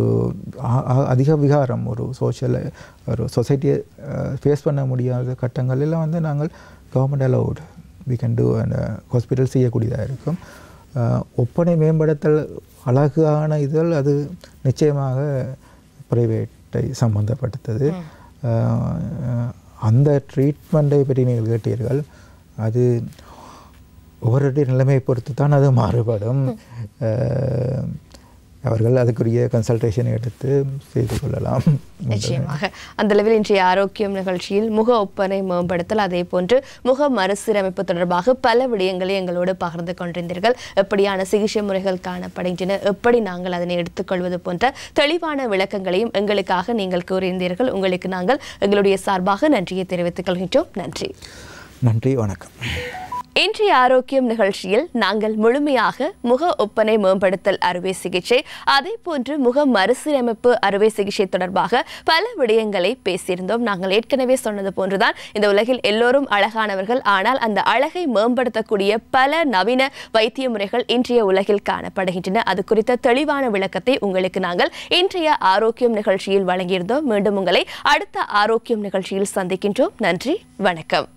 அதிக விகாரம், ஒரு சொசைட்டியை ஃபேஸ் பண்ண முடியாத கட்டங்களெல்லாம் வந்து நாங்கள் government allowed we can do அந்த ஹாஸ்பிட்டல் செய்யக்கூடியதாக இருக்கும். ஒப்பனை மேம்படுத்தல் அழகான இதழ் அது நிச்சயமாக பிரைவேட்டை சம்பந்தப்பட்டது. அந்த ட்ரீட்மெண்ட்டை பற்றி நீங்கள் கேட்டீர்கள். அது ஒவ்வொருடைய நிலைமையை பொறுத்து தான் அது மாறுபடும். அவர்கள் அதுக்குரிய கன்சல்டேஷனை எடுத்து செய்து கொள்ளலாம். நிச்சயமாக அந்த அளவில் இன்றைய ஆரோக்கியம் நிகழ்ச்சியில் முக ஒப்பனை மேம்படுத்தல், அதே போன்று முக மறுசீரமைப்பு தொடர்பாக பல விடயங்களை எங்களோடு பகிர்ந்து கொண்டிருந்தீர்கள். எப்படியான சிகிச்சை முறைகள் காணப்படுகின்றன, எப்படி நாங்கள் அதனை எடுத்துக்கொள்வது போன்ற தெளிவான விளக்கங்களையும் எங்களுக்காக நீங்கள் கூறியிருந்தீர்கள். உங்களுக்கு நாங்கள் எங்களுடைய சார்பாக நன்றியை தெரிவித்துக் கொள்கின்றோம். நன்றி. நன்றி, வணக்கம். இன்றைய ஆரோக்கியம் நிகழ்ச்சியில் நாங்கள் முழுமையாக முக ஒப்பனை மேம்படுத்தல் அறுவை சிகிச்சை, அதே போன்று முக மறுசீரமைப்பு அறுவை சிகிச்சை தொடர்பாக பல விடயங்களை பேசியிருந்தோம். நாங்கள் ஏற்கனவே சொன்னது போன்றுதான் இந்த உலகில் எல்லோரும் அழகானவர்கள். ஆனால் அந்த அழகை மேம்படுத்தக்கூடிய பல நவீன வைத்திய முறைகள் இன்றைய உலகில் காணப்படுகின்றன. அது குறித்த தெளிவான விளக்கத்தை உங்களுக்கு நாங்கள் இன்றைய ஆரோக்கியம் நிகழ்ச்சியில் வழங்கியிருந்தோம். மீண்டும் உங்களை அடுத்த ஆரோக்கியம் நிகழ்ச்சியில் சந்திக்கின்றோம். நன்றி, வணக்கம்.